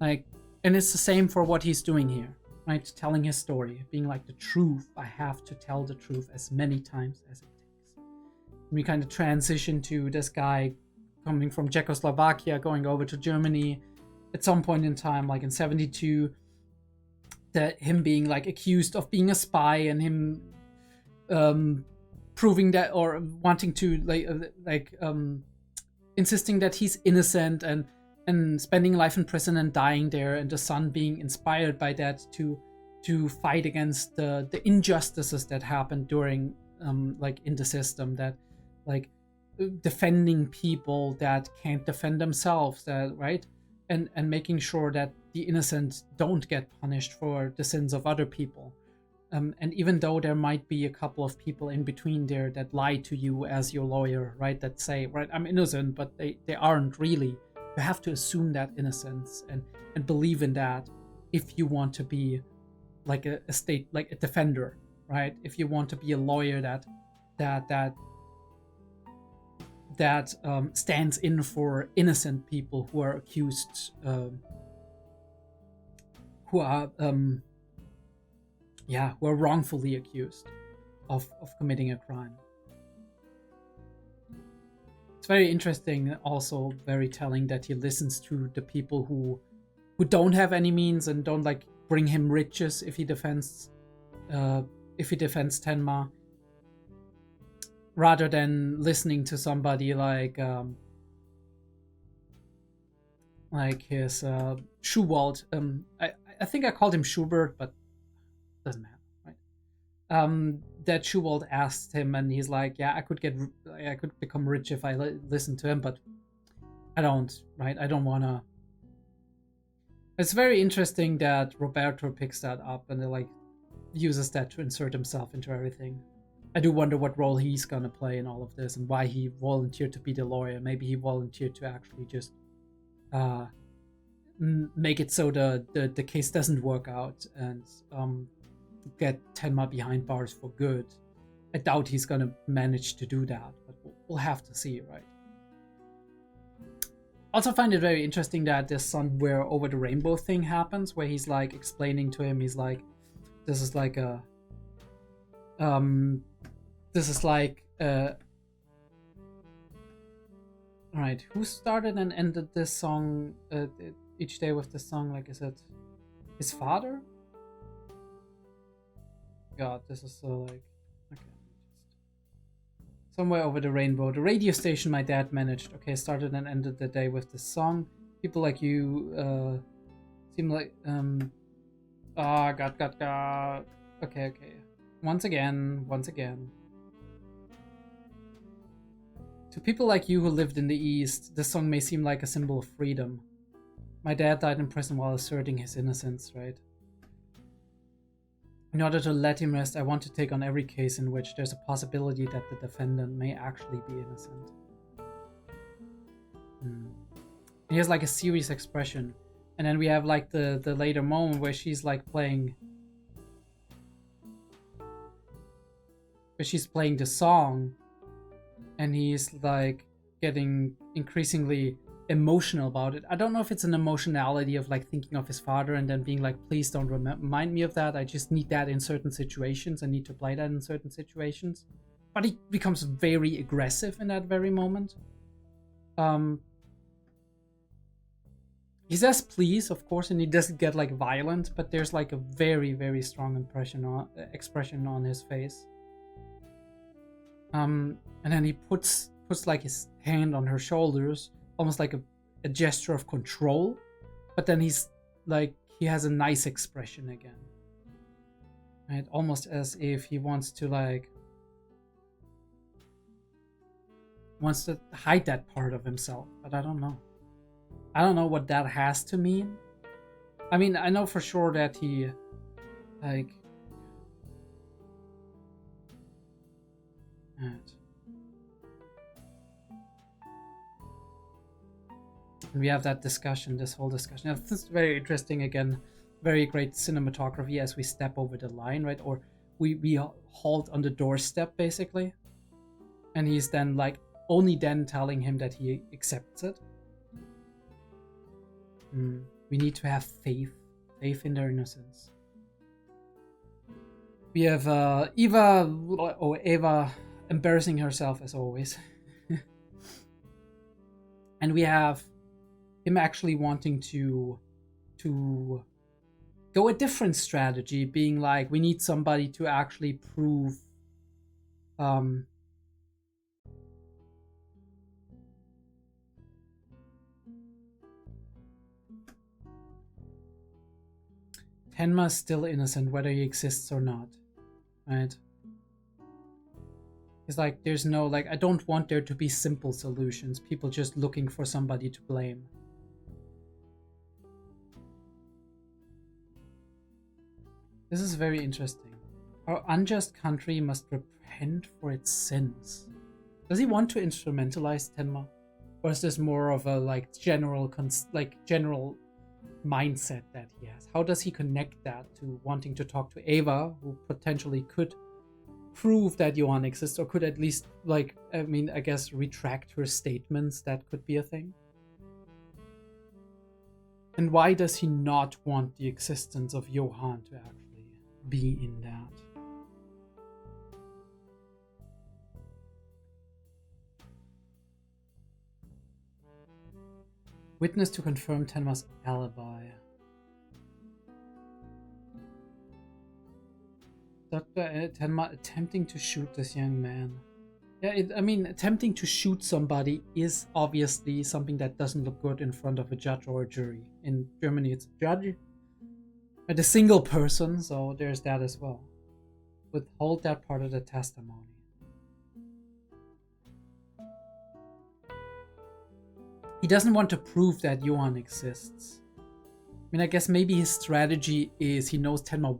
Like, and it's the same for what he's doing here, right? Telling his story, being like, the truth, I have to tell the truth as many times as it takes. And we kind of transition to this guy coming from Czechoslovakia, going over to Germany at some point in time, like in 72, that him being like accused of being a spy, and him proving that, or wanting to insisting that he's innocent, and spending life in prison and dying there, and the son being inspired by that to fight against the injustices that happened during like in the system, that like defending people that can't defend themselves, that right, and making sure that the innocent don't get punished for the sins of other people. And even though there might be a couple of people in between there that lie to you as your lawyer, right, that say, right, I'm innocent, but they aren't really. You have to assume that innocence and believe in that if you want to be like a state, like a defender, right? If you want to be a lawyer that stands in for innocent people who are accused, who are wrongfully accused of committing a crime. It's very interesting, also very telling, that he listens to the people who don't have any means and don't like bring him riches if he defends Tenma, rather than listening to somebody like his Schubert. I think I called him Schubert, but doesn't matter, right? That Schubert asked him, and he's like, yeah, I could become rich if I listen to him, but I don't, right? I don't wanna. It's very interesting that Roberto picks that up and like uses that to insert himself into everything. I do wonder what role he's gonna play in all of this, and why he volunteered to be the lawyer. Maybe he volunteered to actually just make it so the case doesn't work out, and get Tenma behind bars for good. I doubt he's gonna manage to do that, but we'll have to see, right? Also find it very interesting that this somewhere over the rainbow thing happens, where he's like explaining to him, he's like, this is like alright, who started and ended this song each day with this song? Like, is it his father? God, this is so like, okay, somewhere over the rainbow, the radio station my dad managed. Okay, started and ended the day with this song. People like you seem like God. Okay. Once again. To people like you who lived in the East, this song may seem like a symbol of freedom. My dad died in prison while asserting his innocence, right? In order to let him rest, I want to take on every case in which there's a possibility that the defendant may actually be innocent. He has like a serious expression. And then we have like the later moment where she's like playing... Where she's playing the song. And he's like getting increasingly emotional about it. I don't know if it's an emotionality of like thinking of his father and then being like, please don't remind me of that. I just need that in certain situations. I need to play that in certain situations. But he becomes very aggressive in that very moment. He says please, of course, and he doesn't get like violent, but there's like a very, very strong expression on his face. And then he puts like his hand on her shoulders, almost like a gesture of control, but then he's like, he has a nice expression again, right? Almost as if he wants to hide that part of himself, but I don't know what that has to mean. I mean, I know for sure that he like and we have that discussion, this whole discussion. Now, this is very interesting again. Very great cinematography as we step over the line, right? Or we halt on the doorstep, basically. And he's then like, only then telling him that he accepts it. We need to have faith in their innocence. We have Eva embarrassing herself as always. And we have him actually wanting to go a different strategy, being like, we need somebody to actually prove Tenma is still innocent whether he exists or not, right? It's like, there's no, like, I don't want there to be simple solutions, people just looking for somebody to blame. This is very interesting. Our unjust country must repent for its sins. Does he want to instrumentalize Tenma? Or is this more of a, like, general mindset that he has? How does he connect that to wanting to talk to Eva, who potentially could prove that Johann exists, or could at least, like, I mean, I guess retract her statements? That could be a thing. And why does he not want the existence of Johann to actually be in that? Witness to confirm Tenma's alibi. Dr. Tenma attempting to shoot this young man. Yeah, I mean, attempting to shoot somebody is obviously something that doesn't look good in front of a judge or a jury. In Germany, it's a judge and a single person, so there's that as well. Withhold that part of the testimony. He doesn't want to prove that Johann exists. I mean, I guess maybe his strategy is he knows Tenma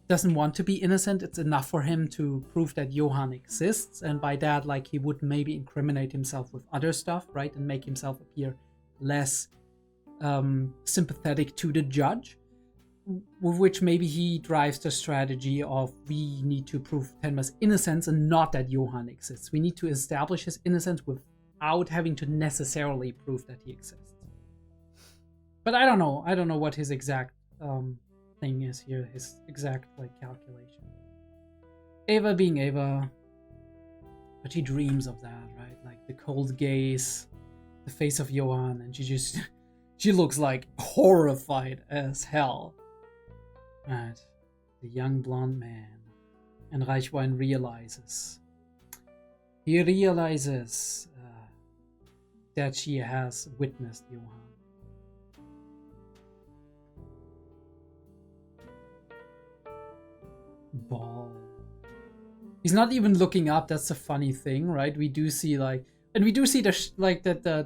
doesn't want to be innocent. It's enough for him to prove that Johann exists, and by that, like, he would maybe incriminate himself with other stuff, right, and make himself appear less sympathetic to the judge, with which maybe he drives the strategy of, we need to prove Tenma's innocence and not that Johann exists. We need to establish his innocence without having to necessarily prove that he exists. But I don't know what his exact thing is here, his exact, like, calculation. Eva being Eva, but she dreams of that, right? Like the cold gaze, the face of Johann, and she looks like horrified as hell. Right, the young blonde man. And Reichwein realizes. He realizes that she has witnessed Johann. Ball. He's not even looking up. That's a funny thing, right? We do see the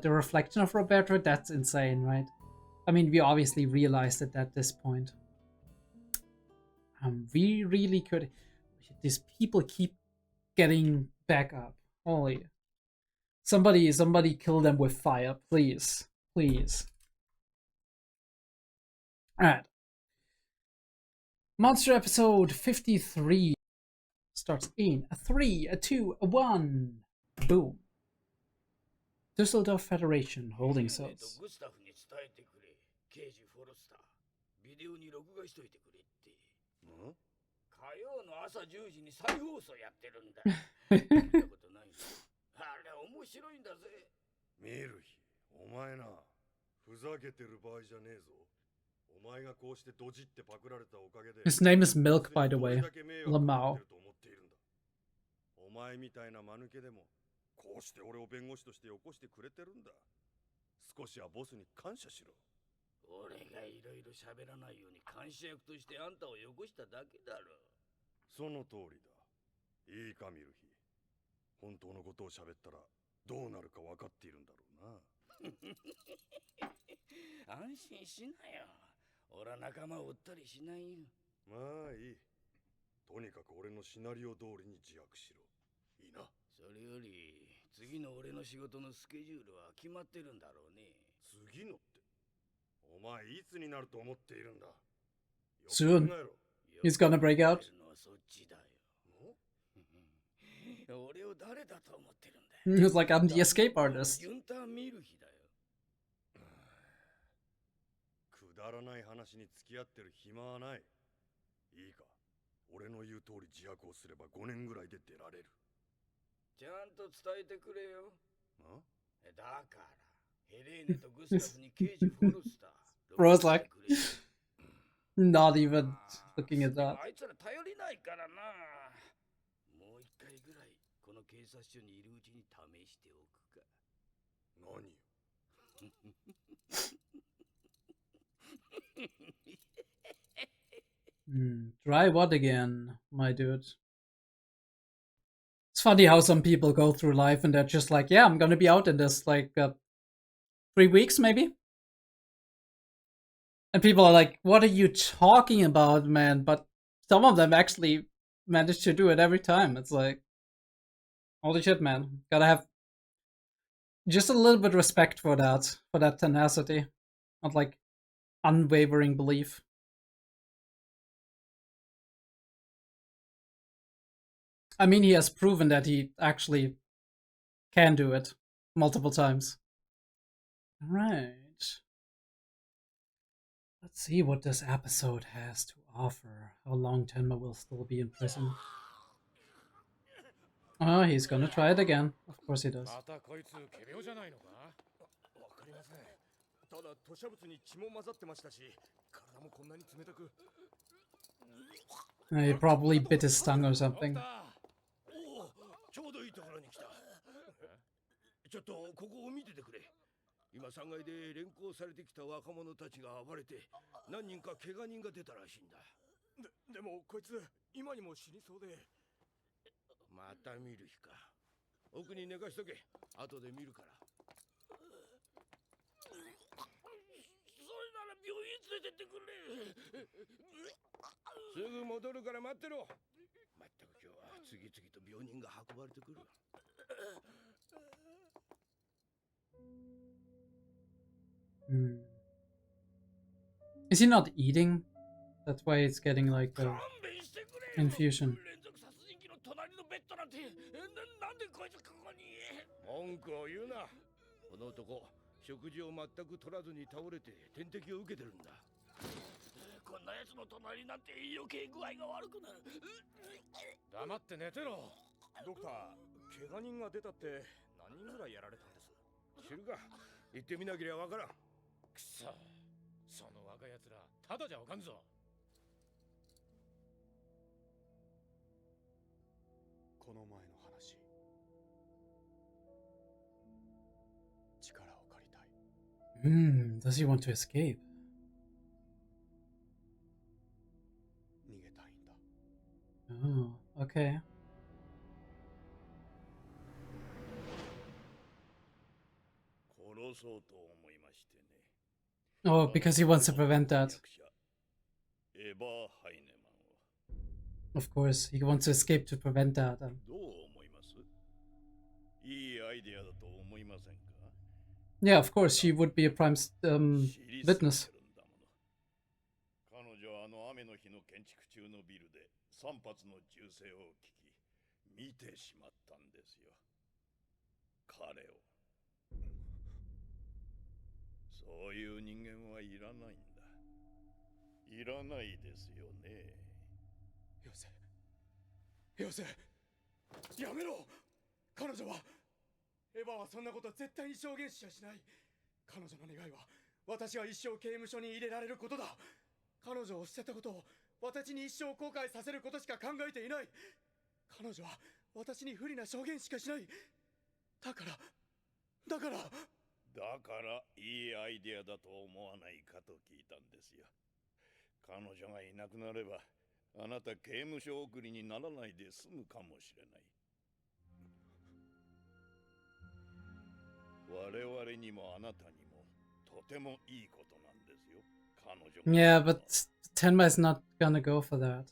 reflection of Roberto. That's insane, right? I mean, we obviously realized it at this point. We really could. These people keep getting back up. Holy! Somebody kill them with fire, please, please. All right. Monster episode 53 starts in a 3, a 2, a 1. Boom. Düsseldorf Federation holding cells. His name is Milk, by the way. Lamau. お前みたいな間抜けでもこうして俺を弁護士として起こしてくれてるんだ。少しはボスに感謝しろ。俺がいろいろ喋らないように監視役としてあんたをよこしただけだろ。その通りだ。いいかミルヒ。本当のことを喋ったらどうなるか分かっているんだろうな。安心しなよ。俺は仲間を撃ったりしないよ。まあいい。とにかく俺のシナリオ通りに自白しろ。いいな。それより次の俺の仕事のスケジュールは決まってるんだろうね。次のって。お前いつになると思っているんだ。Soon. He's gonna break out. そっちだよ。俺を誰だと思ってるんだ。He was like, I'm the escape artist. ギュンター・ミルヒだよ。だらない話に付き合ってる暇はない。いいか、俺の言う通り自白をすれば5年ぐらいで出られる。ちゃんと伝えてくれよ。ん？だから、ヘレーネとグスタフに刑事フォルスター。Bro's like, not even looking at that. あいつら頼りないからな。もう一回ぐらい、この警察署にいるうちに試しておくか。何よ。Try what again, my dude? It's funny how some people go through life and they're just like, yeah, I'm gonna be out in this like 3 weeks maybe. And people are like, what are you talking about, man? But some of them actually manage to do it every time. It's like, holy shit, man. Gotta have just a little bit of respect for that tenacity. Not like unwavering belief. I mean, he has proven that he actually can do it multiple times. Right. Let's see what this episode has to offer. How long Tenma will still be in prison. Oh, he's gonna try it again. Of course he does. またこいつ仮病じゃないのか？わかりません。ただ吐砂物に血も混ざってましたし、体もこんなに冷たく。He probably bit his tongue or something. ちょうどいいところに来た。ちょっとここを見ててくれ。今3階で連行されてきた若者たちが暴れて、何人か怪我人が出たらしいんだ。でもこいつ今にも死にそうで。また見る日か。奥に寝かしとけ。後で見るから。それなら病院連れてってくれ。すぐ戻るから待ってろ。まったく今日は次々と病人が運ばれてくる。Is he not eating? That's why it's getting like the infusion. 文句を言うな。この男、食事を全く取らずに倒れて点滴を受けてるんだ。こんな奴の隣なんて余計具合が悪くなる。黙って寝てろ。ドクター、怪我人が出たって何人ぐらいやられたんです？知るか。行ってみなけりゃわからん。くそ、その若奴らただじゃわかんぞ。この前の話、力を借りたい。Does he want to escape? 逃げたいんだ。Oh, okay. 殺そうと思いましてね。Oh, because he wants to prevent that. エバー・ハイネマンを。Of course, he wants to escape to prevent that. どう思います？いいアイデアだと思いませんか？ Yeah, of course, she would be a prime witness. 彼女はあの雨の日の建築中のビルで3発の銃声を聞き、見てしまったんですよ。彼を。そういう人間はいらないんだ。いらないですよね。よせ。よせ。やめろ。彼女はエヴァはそんなこと絶対に証言しちゃしない。彼女の願いは私が一生刑務所に入れられることだ。彼女を捨てたことを私に一生後悔させることしか考えていない。彼女は私に不利な証言しかしない。だからいいアイデアだと思わないかと聞いたんですよ。彼女がいなくなればあなた刑務所送りにならないで済むかもしれない。我々にもあなたにもとてもいいことなんですよ。彼女。Yeah, but Tenma is not gonna go for that.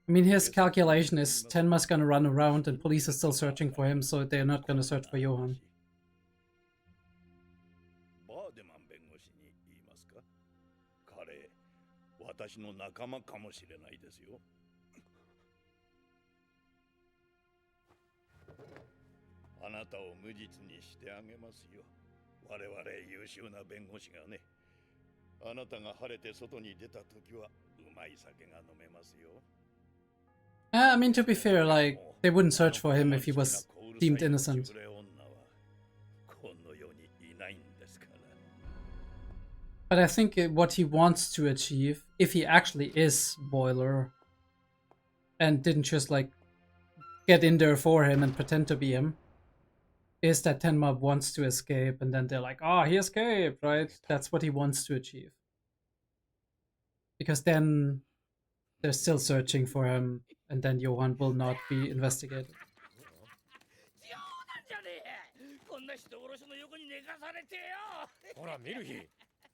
I mean, his calculation is Tenma's gonna run around and police are still searching for him, so they're not gonna search for Johan. バーデマン弁護士に言いますか？彼、私の仲間かもしれないですよ。あなたを無実にしてあげますよ。我々優秀な弁護士がね。あなたが晴れて外に出た時はうまい酒が飲めますよ。I mean, to be fair, like, they wouldn't search for him if he was deemed innocent. この世にいないんですから。 But I think what he wants to achieve, if he actually is Boiler, and didn't just, like, get in there for him and pretend to be him, is that Tenma wants to escape, and then they're like, oh, he escaped, right? That's what he wants to achieve. Because then they're still searching for him, and then Johan will not be investigated. 冗談じゃねえ。こんな人殺しの横に寝かされてよ。ほら、ミルヒ、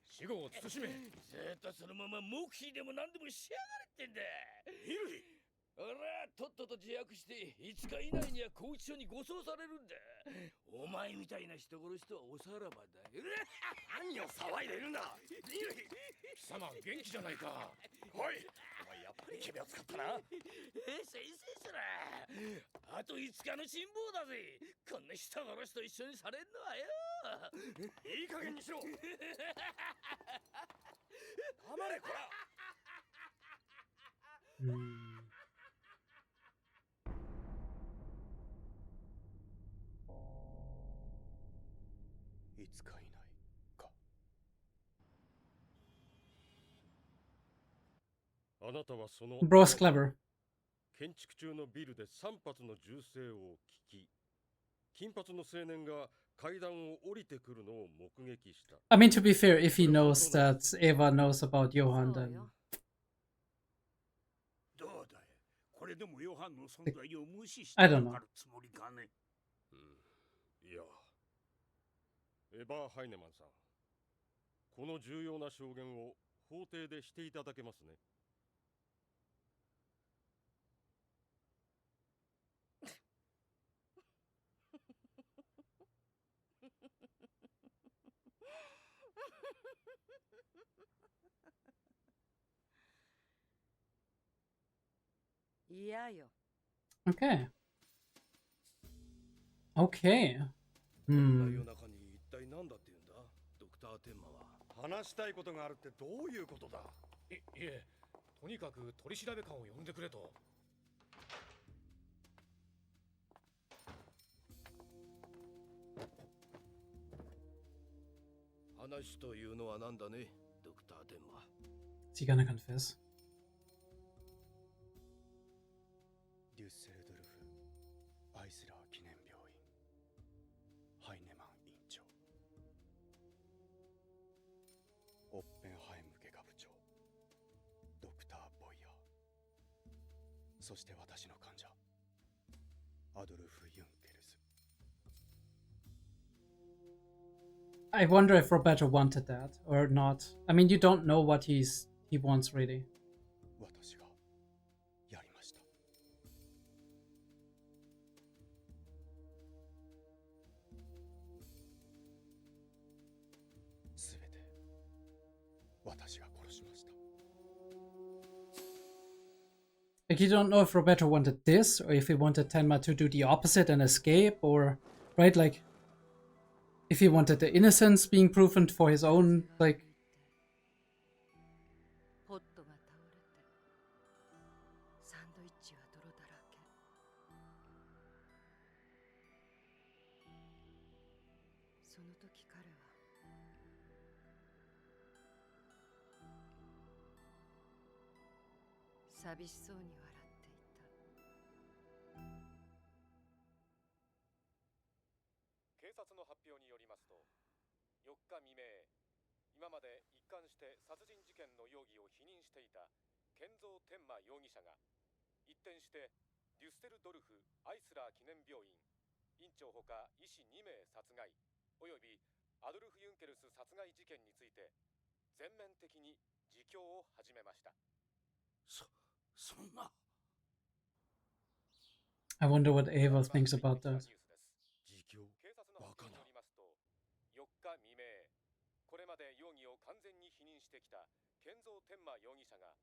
死後を慎め。ずーっとそのまま黙秘でも何でもしやがれってんだ。ミルヒ、ほら、とっとと自白して5日以内には拘置所に護送されるんだ。お前みたいな人殺しとはおさらばだ。何を騒いでいるんだ。ミルヒ、貴様元気じゃないか。おい、お前やっぱりケビを使ったな。先生すらあと5日の辛抱だぜ。こんな人殺しと一緒にされんのはよ。いい加減にしろ。黙れ、こら。5日以内か。あなたはその Bro's clever. 建築中のビルで3発の銃声を聞き、金髪の青年が階段を降りてくるのを目撃した。I mean, to be fair, if he knows that Eva knows about Johan, then どうだい。これでもヨハンの存在を無視して I don't know. かかるつもりかね。いや、エバー・ハイネマンさん、この重要な証言を法廷でしていただけますね。嫌よ。 okay. Okay. 夜 Hmm. 中に一体何だって言うんだ、ドクター・テンマは。話したいことがあるってどういうことだ。いえ、とにかく取り調べ官を呼んでくれと。話というのは何だね、ドクター・テンマ。 Is he gonna confess? デュッセルドルフ・アイスラー記念病院ハイネマン院長、オッペンハイム外科部長、ドクター・ボイヤー、そして私の患者アドルフ・ユンケルズ。 I wonder if Roberto wanted that or not. I mean, you don't know what he wants really. 私がやりました。すべて私が殺しました。 Like, you don't know if Roberto wanted this or if he wanted Tenma to do the opposite and escape, or right, like if he wanted the innocence being proven for his own, like ポットが倒れてサンドイッチは泥だらけ。その時彼は寂しそうに笑っていた。警察の発表によりますと、4日未明、今まで一貫して殺人事件の容疑を否認していた建造天馬容疑者が一転してデュッセルドルフ・アイスラー記念病院院長ほか医師2名殺害およびアドルフ・ユンケルス殺害事件について全面的に自供を始めました。そんな。 I wonder what Ava thinks about that. 自供。警察の発表によりますと、4日未明、これまで容疑を完全に否認してきた建造天馬容疑者が、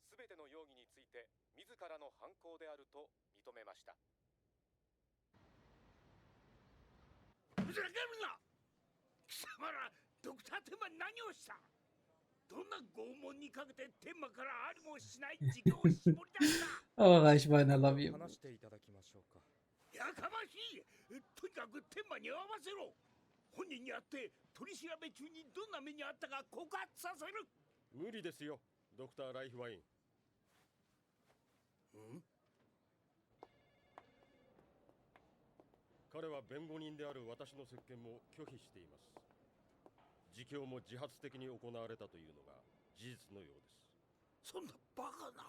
すべての容疑について自らの犯行であると認めました。ふざけるな！貴様ら、ドクター天馬に何をした？どんな拷問にかけて天魔からありもしない事業を絞り出した。 Oh, Reichwein, I love you. 話していただきましょうか。やかましい。とにかく天魔に会わせろ。本人に会って取り調べ中にどんな目にあったか告発させる。無理ですよ、ドクター・ライフワイン。彼は弁護人である私の接見も拒否しています。自供も自発的に行われたというのが事実のようです。そんなバカな。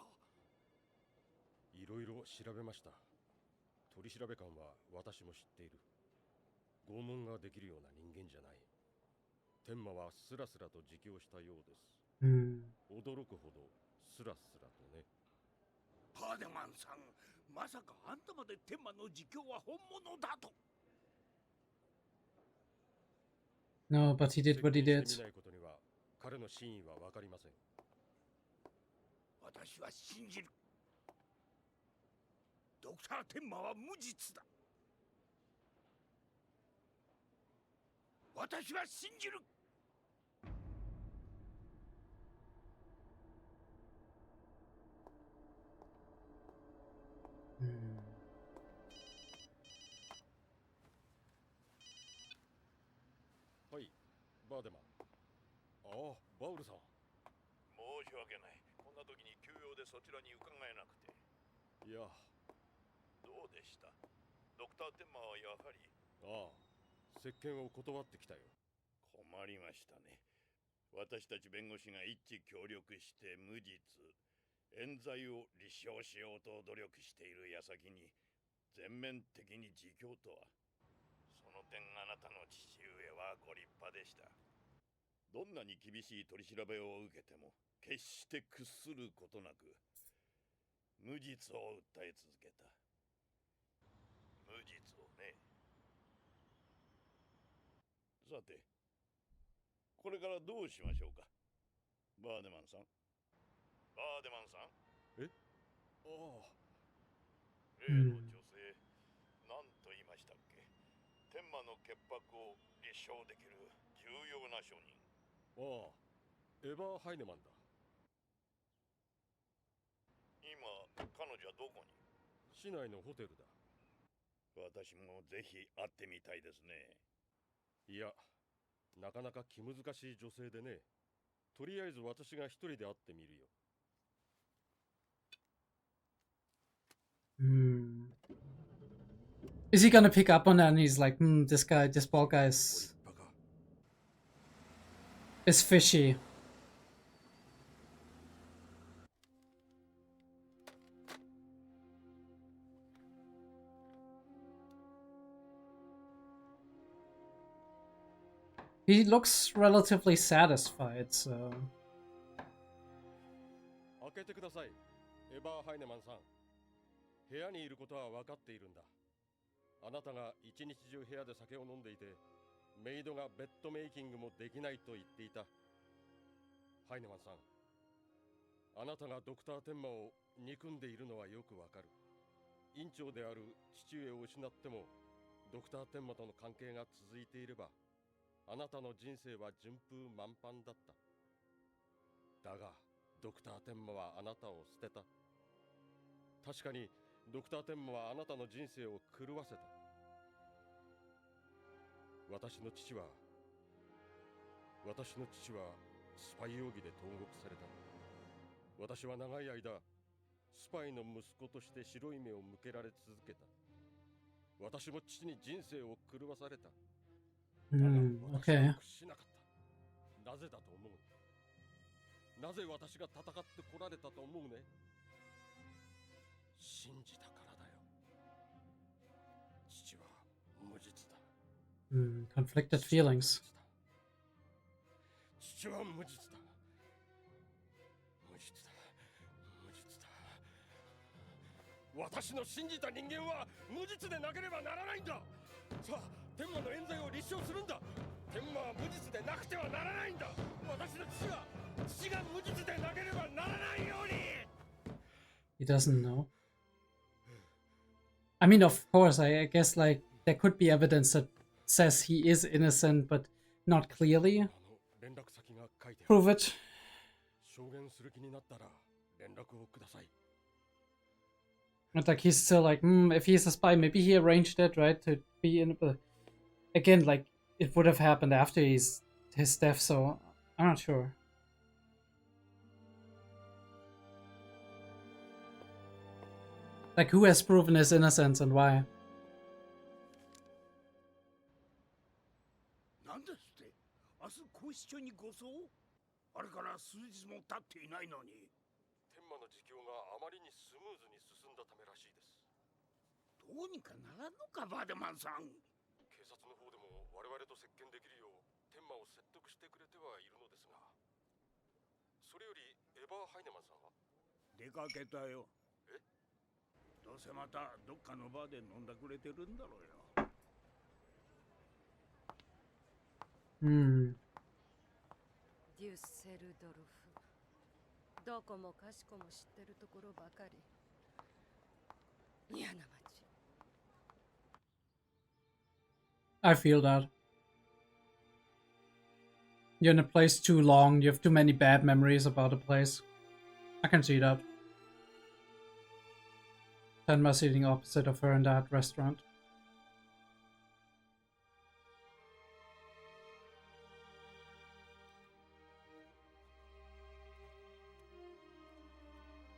いろいろ調べました。取調官は私も知っている。拷問ができるような人間じゃない。天魔はスラスラと自供したようです。驚くほどスラスラとね。パーデマンさん、まさかあんたまで天魔の自供は本物だと。 No, but he did what he did. 接見してみないことには彼の真意は分かりません。私は信じる。ドクター天魔は無実だ。私は信じる。はい、バーデマン。ああ、バウルさん。申し訳ない。こんな時に急用でそちらに伺えなくて。いや、どうでした？ドクター天魔はやはり。ああ、接見を断ってきたよ。困りましたね。私たち弁護士が一致協力して無実、冤罪を立証しようと努力している矢先に全面的に自供とは。その点あなたの父上はご立派でした。どんなに厳しい取り調べを受けても決して屈することなく無実を訴え続けた。無実をね。さて、これからどうしましょうか、バーデマンさん。バーデマンさん。え？ああ。例の女性、何と言いましたっけ？天魔の潔白を立証できる重要な証人。ああ、エヴァー・ハイネマンだ。今、彼女はどこに？市内のホテルだ。私もぜひ会ってみたいですね。いや、なかなか気難しい女性でね。とりあえず私が一人で会ってみるよ。Is he gonna pick up on that and he's like, this bald guy is fishy. He looks relatively satisfied, so. 開けてください、エヴァー・ハイネマンさん。部屋にいることは分かっているんだ。あなたが一日中部屋で酒を飲んでいて、メイドがベッドメイキングもできないと言っていた。ハイネマンさん、あなたがドクター・テンマを憎んでいるのはよくわかる。院長である父上を失っても、ドクター・テンマとの関係が続いていれば、あなたの人生は順風満帆だった。だが、ドクター・テンマはあなたを捨てた。確かに、ドクター・テンマはあなたの人生を狂わせた。私の父はスパイ容疑で投獄された。私は長い間、スパイの息子として白い目を向けられ続けた。私も父に人生を狂わされた。Okay. しなかった。なぜだと思う？なぜ私が戦ってこられたと思うね？信じたからだよ。父は無実だ。Conflicted feelings. 父は無実だ。無実だ。無実だ。私の信じた人間は無実でなければならないんだ。さあ、天魔の冤罪を立証するんだ。天魔は無実でなくてはならないんだ。私の父が無実でなければならないように。 He doesn't know. I mean, of course, I guess like there could be evidence that says he is innocent, but not clearly. Prove it. 証言する気になったら連絡をください。 But like he's still like, if he's a spy, maybe he arranged it, right? To be in, but again, like it would have happened after his death, so I'm not sure. Like, who has proven his innocence and why? なんですって明日公視庁に護送あれから数日も経っていないのに。天馬の自供があまりにスムーズに進んだためらしいです。どうにかならんのかバーデマンさん。警察の方でも我々と接見できるよう天馬を説得してくれてはいるのですが、それよりエヴァー・ハイネマンさんは出かけたよ。え？どうせまたどっかのバーで飲んだくれてるんだろうよ。デュッセルドルフ。どこもかしこも知ってるところばかり。嫌な街。I feel that. You're in a place too long, you have too many bad memories about a place. I can see that. Tenma sitting opposite of her in that restaurant.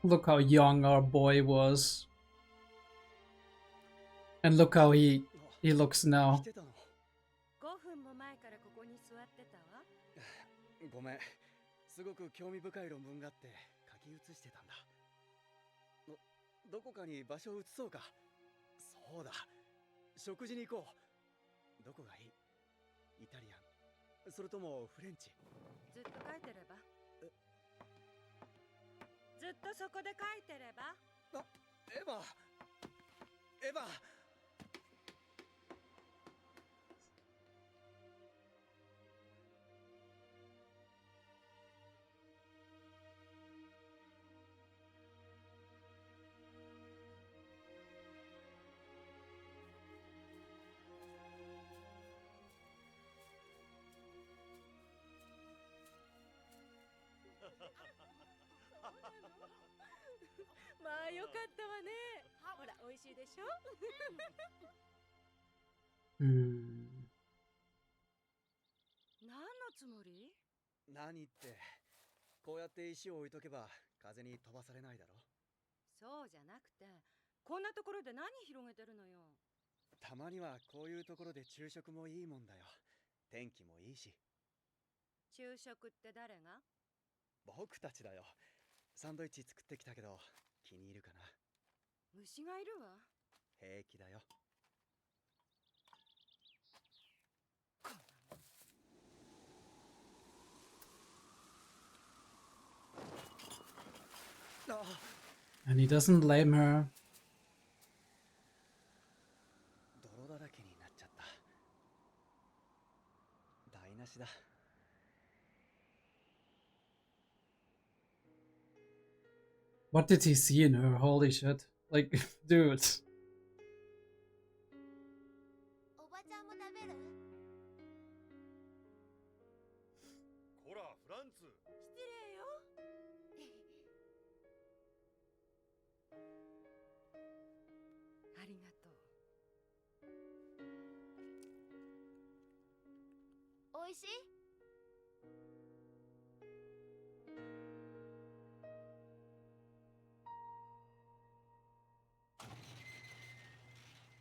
Look how young our boy was. And look how he looks now. 5分も前からここに座ってたわ。ごめん、すごく興味深い論文があって書き写してたんだ。どこかに場所を移そうか。そうだ、食事に行こう。どこがいい？イタリアン、それともフレンチ？ずっと書いてれば。ずっとそこで書いてれば。エヴァ、エヴァ。まあよかったわね。ほら美味しいでしょ。何のつもり？何って、こうやって石を置いとけば風に飛ばされないだろ。そうじゃなくて、こんなところで何広げてるのよ。たまにはこういうところで昼食もいいもんだよ。天気もいいし。昼食って誰が？僕たちだよ。サンドイッチ作ってきたけど気に入るかな。虫がいるわ。平気だよ。And he doesn't blame her. 泥だらけになっちゃった。台無しだ。What did he see in her? Holy shit. Like, dude. おばちゃんも食べる？こら、フランツ。失礼よ。ありがとう。おいしい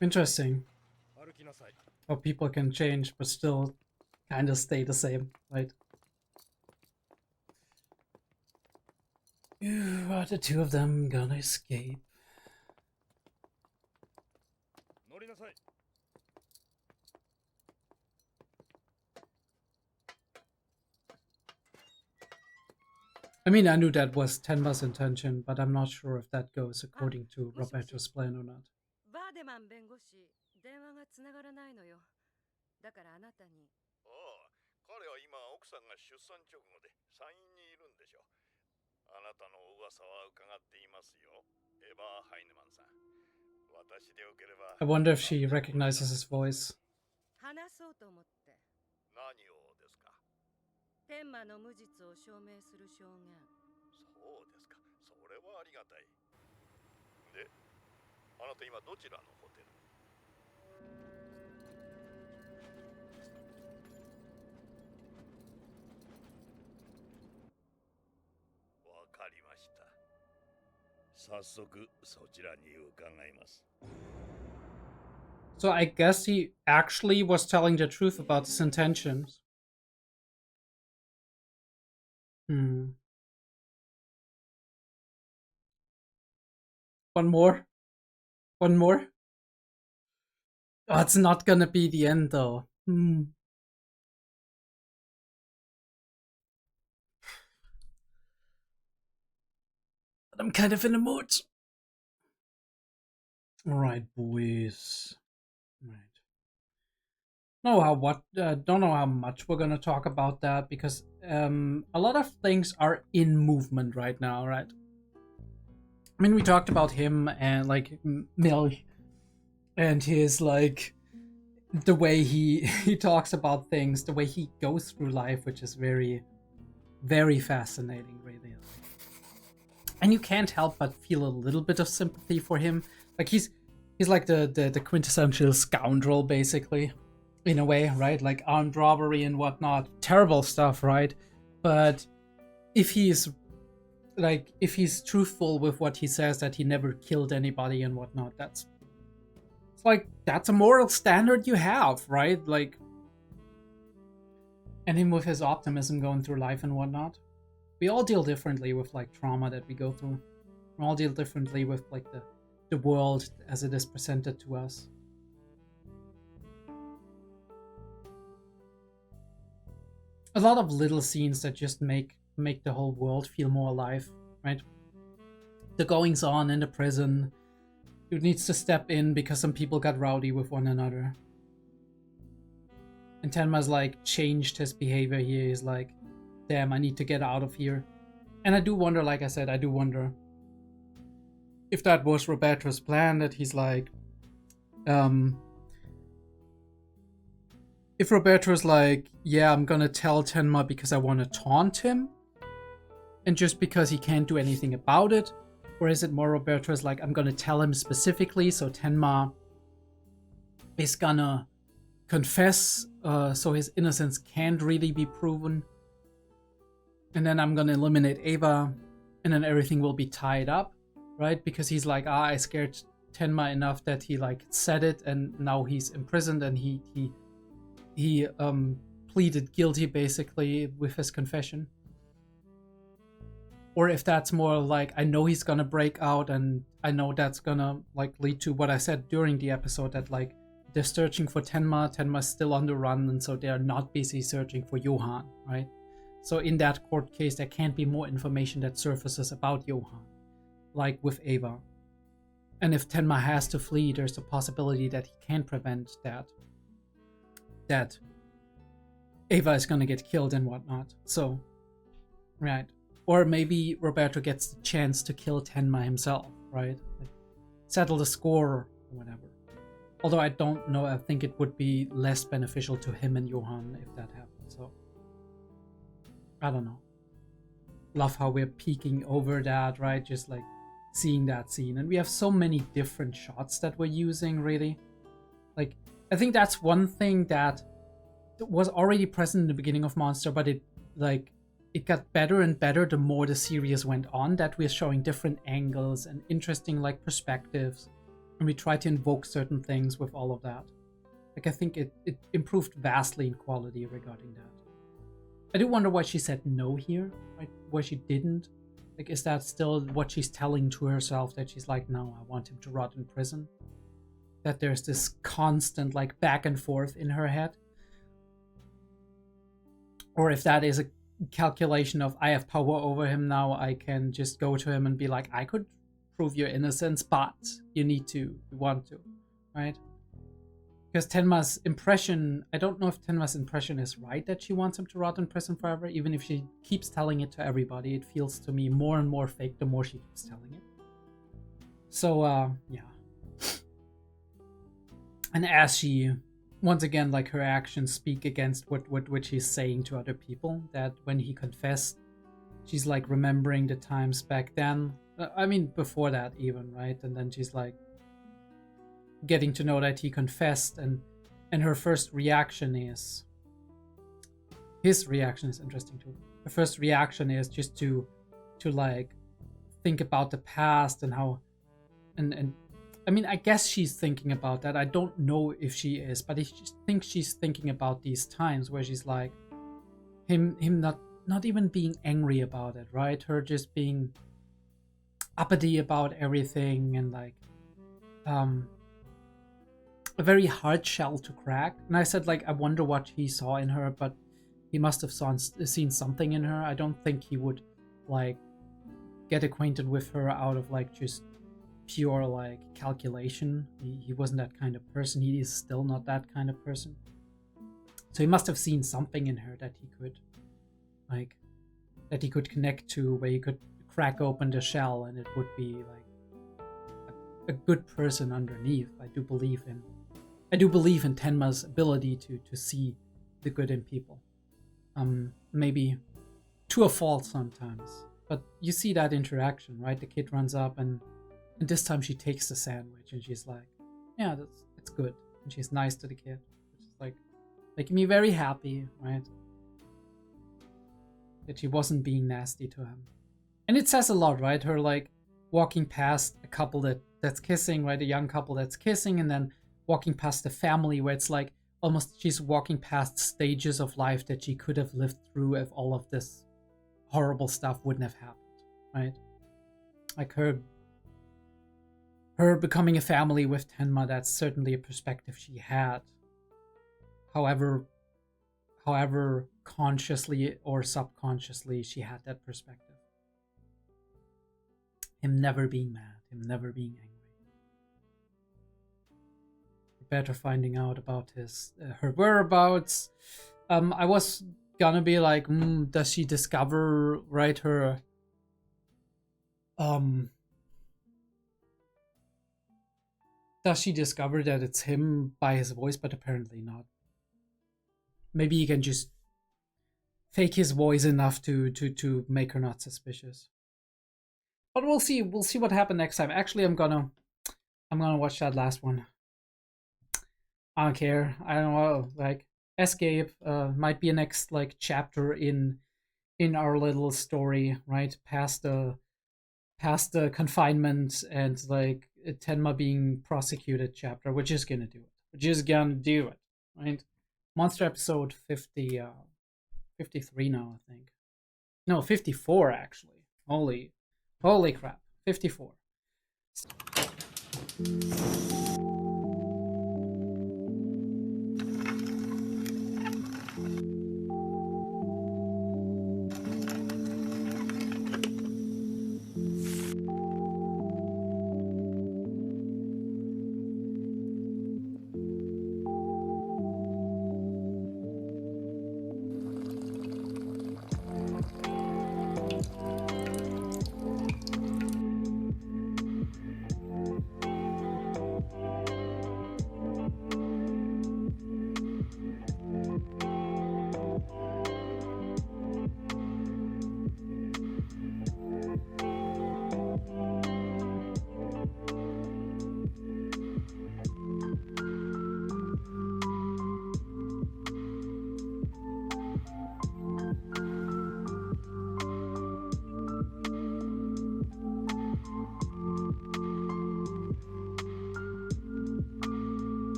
？Interesting. How people can change but still kind of stay the same, right? Are the two of them gonna escape? I mean, I knew that was Tenma's intention, but I'm not sure if that goes according to Roberto's plan or not. バーデマン弁護士、電話がつながらないのよ。だからあなたに。ああ、彼は今奥さんが出産直後で山陰にいるんでしょ。あなたの噂は伺っていますよ、エヴァー・ハイネマンさん。私でよければ。I wonder if she recognizes his voice. 話そうと思って。何をですか？天馬の無実を証明する証言。そうですか。それはありがたい。で、あなた今どちらのホテル？わかりました。早速そちらに伺います。 So I guess he actually was telling the truth about his intentions. Hmm. One more? One more? Oh, it's not gonna be the end though. Hmm. But I'm kind of in the mood. Alright, boys. Right. Don't know how much we're gonna talk about that because a lot of things are in movement right now, right? I mean, we talked about him and like Milch and his like the way he talks about things, the way he goes through life, which is very, very fascinating, really. And you can't help but feel a little bit of sympathy for him. Like he's like the quintessential scoundrel, basically, in a way, right? Like armed robbery and whatnot, terrible stuff, right? But if he's truthful with what he says, that he never killed anybody and whatnot, that's a moral standard you have, right? Like, and him with his optimism going through life and whatnot. We all deal differently with like trauma that we go through. We all deal differently with like the world as it is presented to us. A lot of little scenes that just make the whole world feel more alive, right? The goings on in the prison. Who needs to step in because some people got rowdy with one another. And Tenma's like changed his behavior here. He's like, damn, I need to get out of here. And I do wonder, like I said, I do wonder if that was Roberto's plan, that he's like, if Roberto's like, yeah, I'm gonna tell Tenma because I want to taunt him, and just because he can't do anything about it. Or is it more Roberto's like, I'm gonna tell him specifically so Tenma is gonna confess so his innocence can't really be proven. And then I'm gonna eliminate Ava and then everything will be tied up, right? Because he's like, I scared Tenma enough that he like said it and now he's imprisoned and he pleaded guilty basically with his confession. Or if that's more like, I know he's gonna break out and I know that's gonna like lead to what I said during the episode, that like they're searching for Tenma, Tenma's still on the run, and so they're not busy searching for Johan, right? So in that court case, there can't be more information that surfaces about Johan, like with Ava. And if Tenma has to flee, there's a possibility that he can prevent that Ava is gonna get killed and whatnot. So, right. Or maybe Roberto gets the chance to kill Tenma himself, right? Like, settle the score or whatever. Although I don't know, I think it would be less beneficial to him and Johan if that happened, so. I don't know. Love how we're peeking over that, right? Just like seeing that scene. And we have so many different shots that we're using, really. Like, I think that's one thing that was already present in the beginning of Monster, but it got better and better the more the series went on, that we're showing different angles and interesting like perspectives, and we try to invoke certain things with all of that. Like, I think it improved vastly in quality regarding that. I do wonder why she said no here, right? Why she didn't. Like, is that still what she's telling to herself, that she's like, no, I want him to rot in prison? That there's this constant like back and forth in her head? Or if that is a calculation of, I have power over him now, I can just go to him and be like, I could prove your innocence, but you need to, you want to, right? Because Tenma's impression, I don't know if Tenma's impression is right that she wants him to rot in prison forever, even if she keeps telling it to everybody. It feels to me more and more fake the more she keeps telling it. So, yeah. And as she, once again, like, her actions speak against what she's saying to other people, that when he confessed, she's like remembering the times back then. I mean, before that even, right? And then she's like getting to know that he confessed, and her first reaction is, his reaction is interesting too. Her first reaction is just to like think about the past and how, and I mean, I guess she's thinking about that. I don't know if she is, but I just think she's thinking about these times where she's like, him not even being angry about it, right? Her just being uppity about everything, and like a very hard shell to crack. And I said, like, I wonder what he saw in her, but he must have seen something in her. I don't think he would like get acquainted with her out of like just pure like calculation. He wasn't that kind of person. He is still not that kind of person. So he must have seen something in her that he could connect to, where he could crack open the shell and it would be like a good person underneath. I do believe in Tenma's ability to see the good in people. Maybe to a fault sometimes, but you see that interaction, right? The kid runs up and this time she takes the sandwich and she's like, yeah, it's good. And she's nice to the kid, which is like making me very happy, right? That she wasn't being nasty to him. And it says a lot, right? Her like walking past a couple that's kissing, right? A young couple that's kissing, and then walking past the family where it's like almost she's walking past stages of life that she could have lived through if all of this horrible stuff wouldn't have happened, right? Like her becoming a family with Tenma, that's certainly a perspective she had. However consciously or subconsciously she had that perspective. Him never being mad, him never being angry. Roberto finding out about her whereabouts. I was gonna be like, does she discover, right, her does she discover that it's him by his voice? But apparently not. Maybe he can just fake his voice enough to make her not suspicious. But we'll see. We'll see what happens next time. Actually, I'm gonna watch that last one. I don't care. I don't know. Like, Escape might be a next like chapter in our little story, right? Past the confinement and like Tenma being prosecuted chapter. We're just gonna do it. We're just gonna do it, right? Monster episode 50, 53 now, I think. No, 54 actually. Holy crap, 54.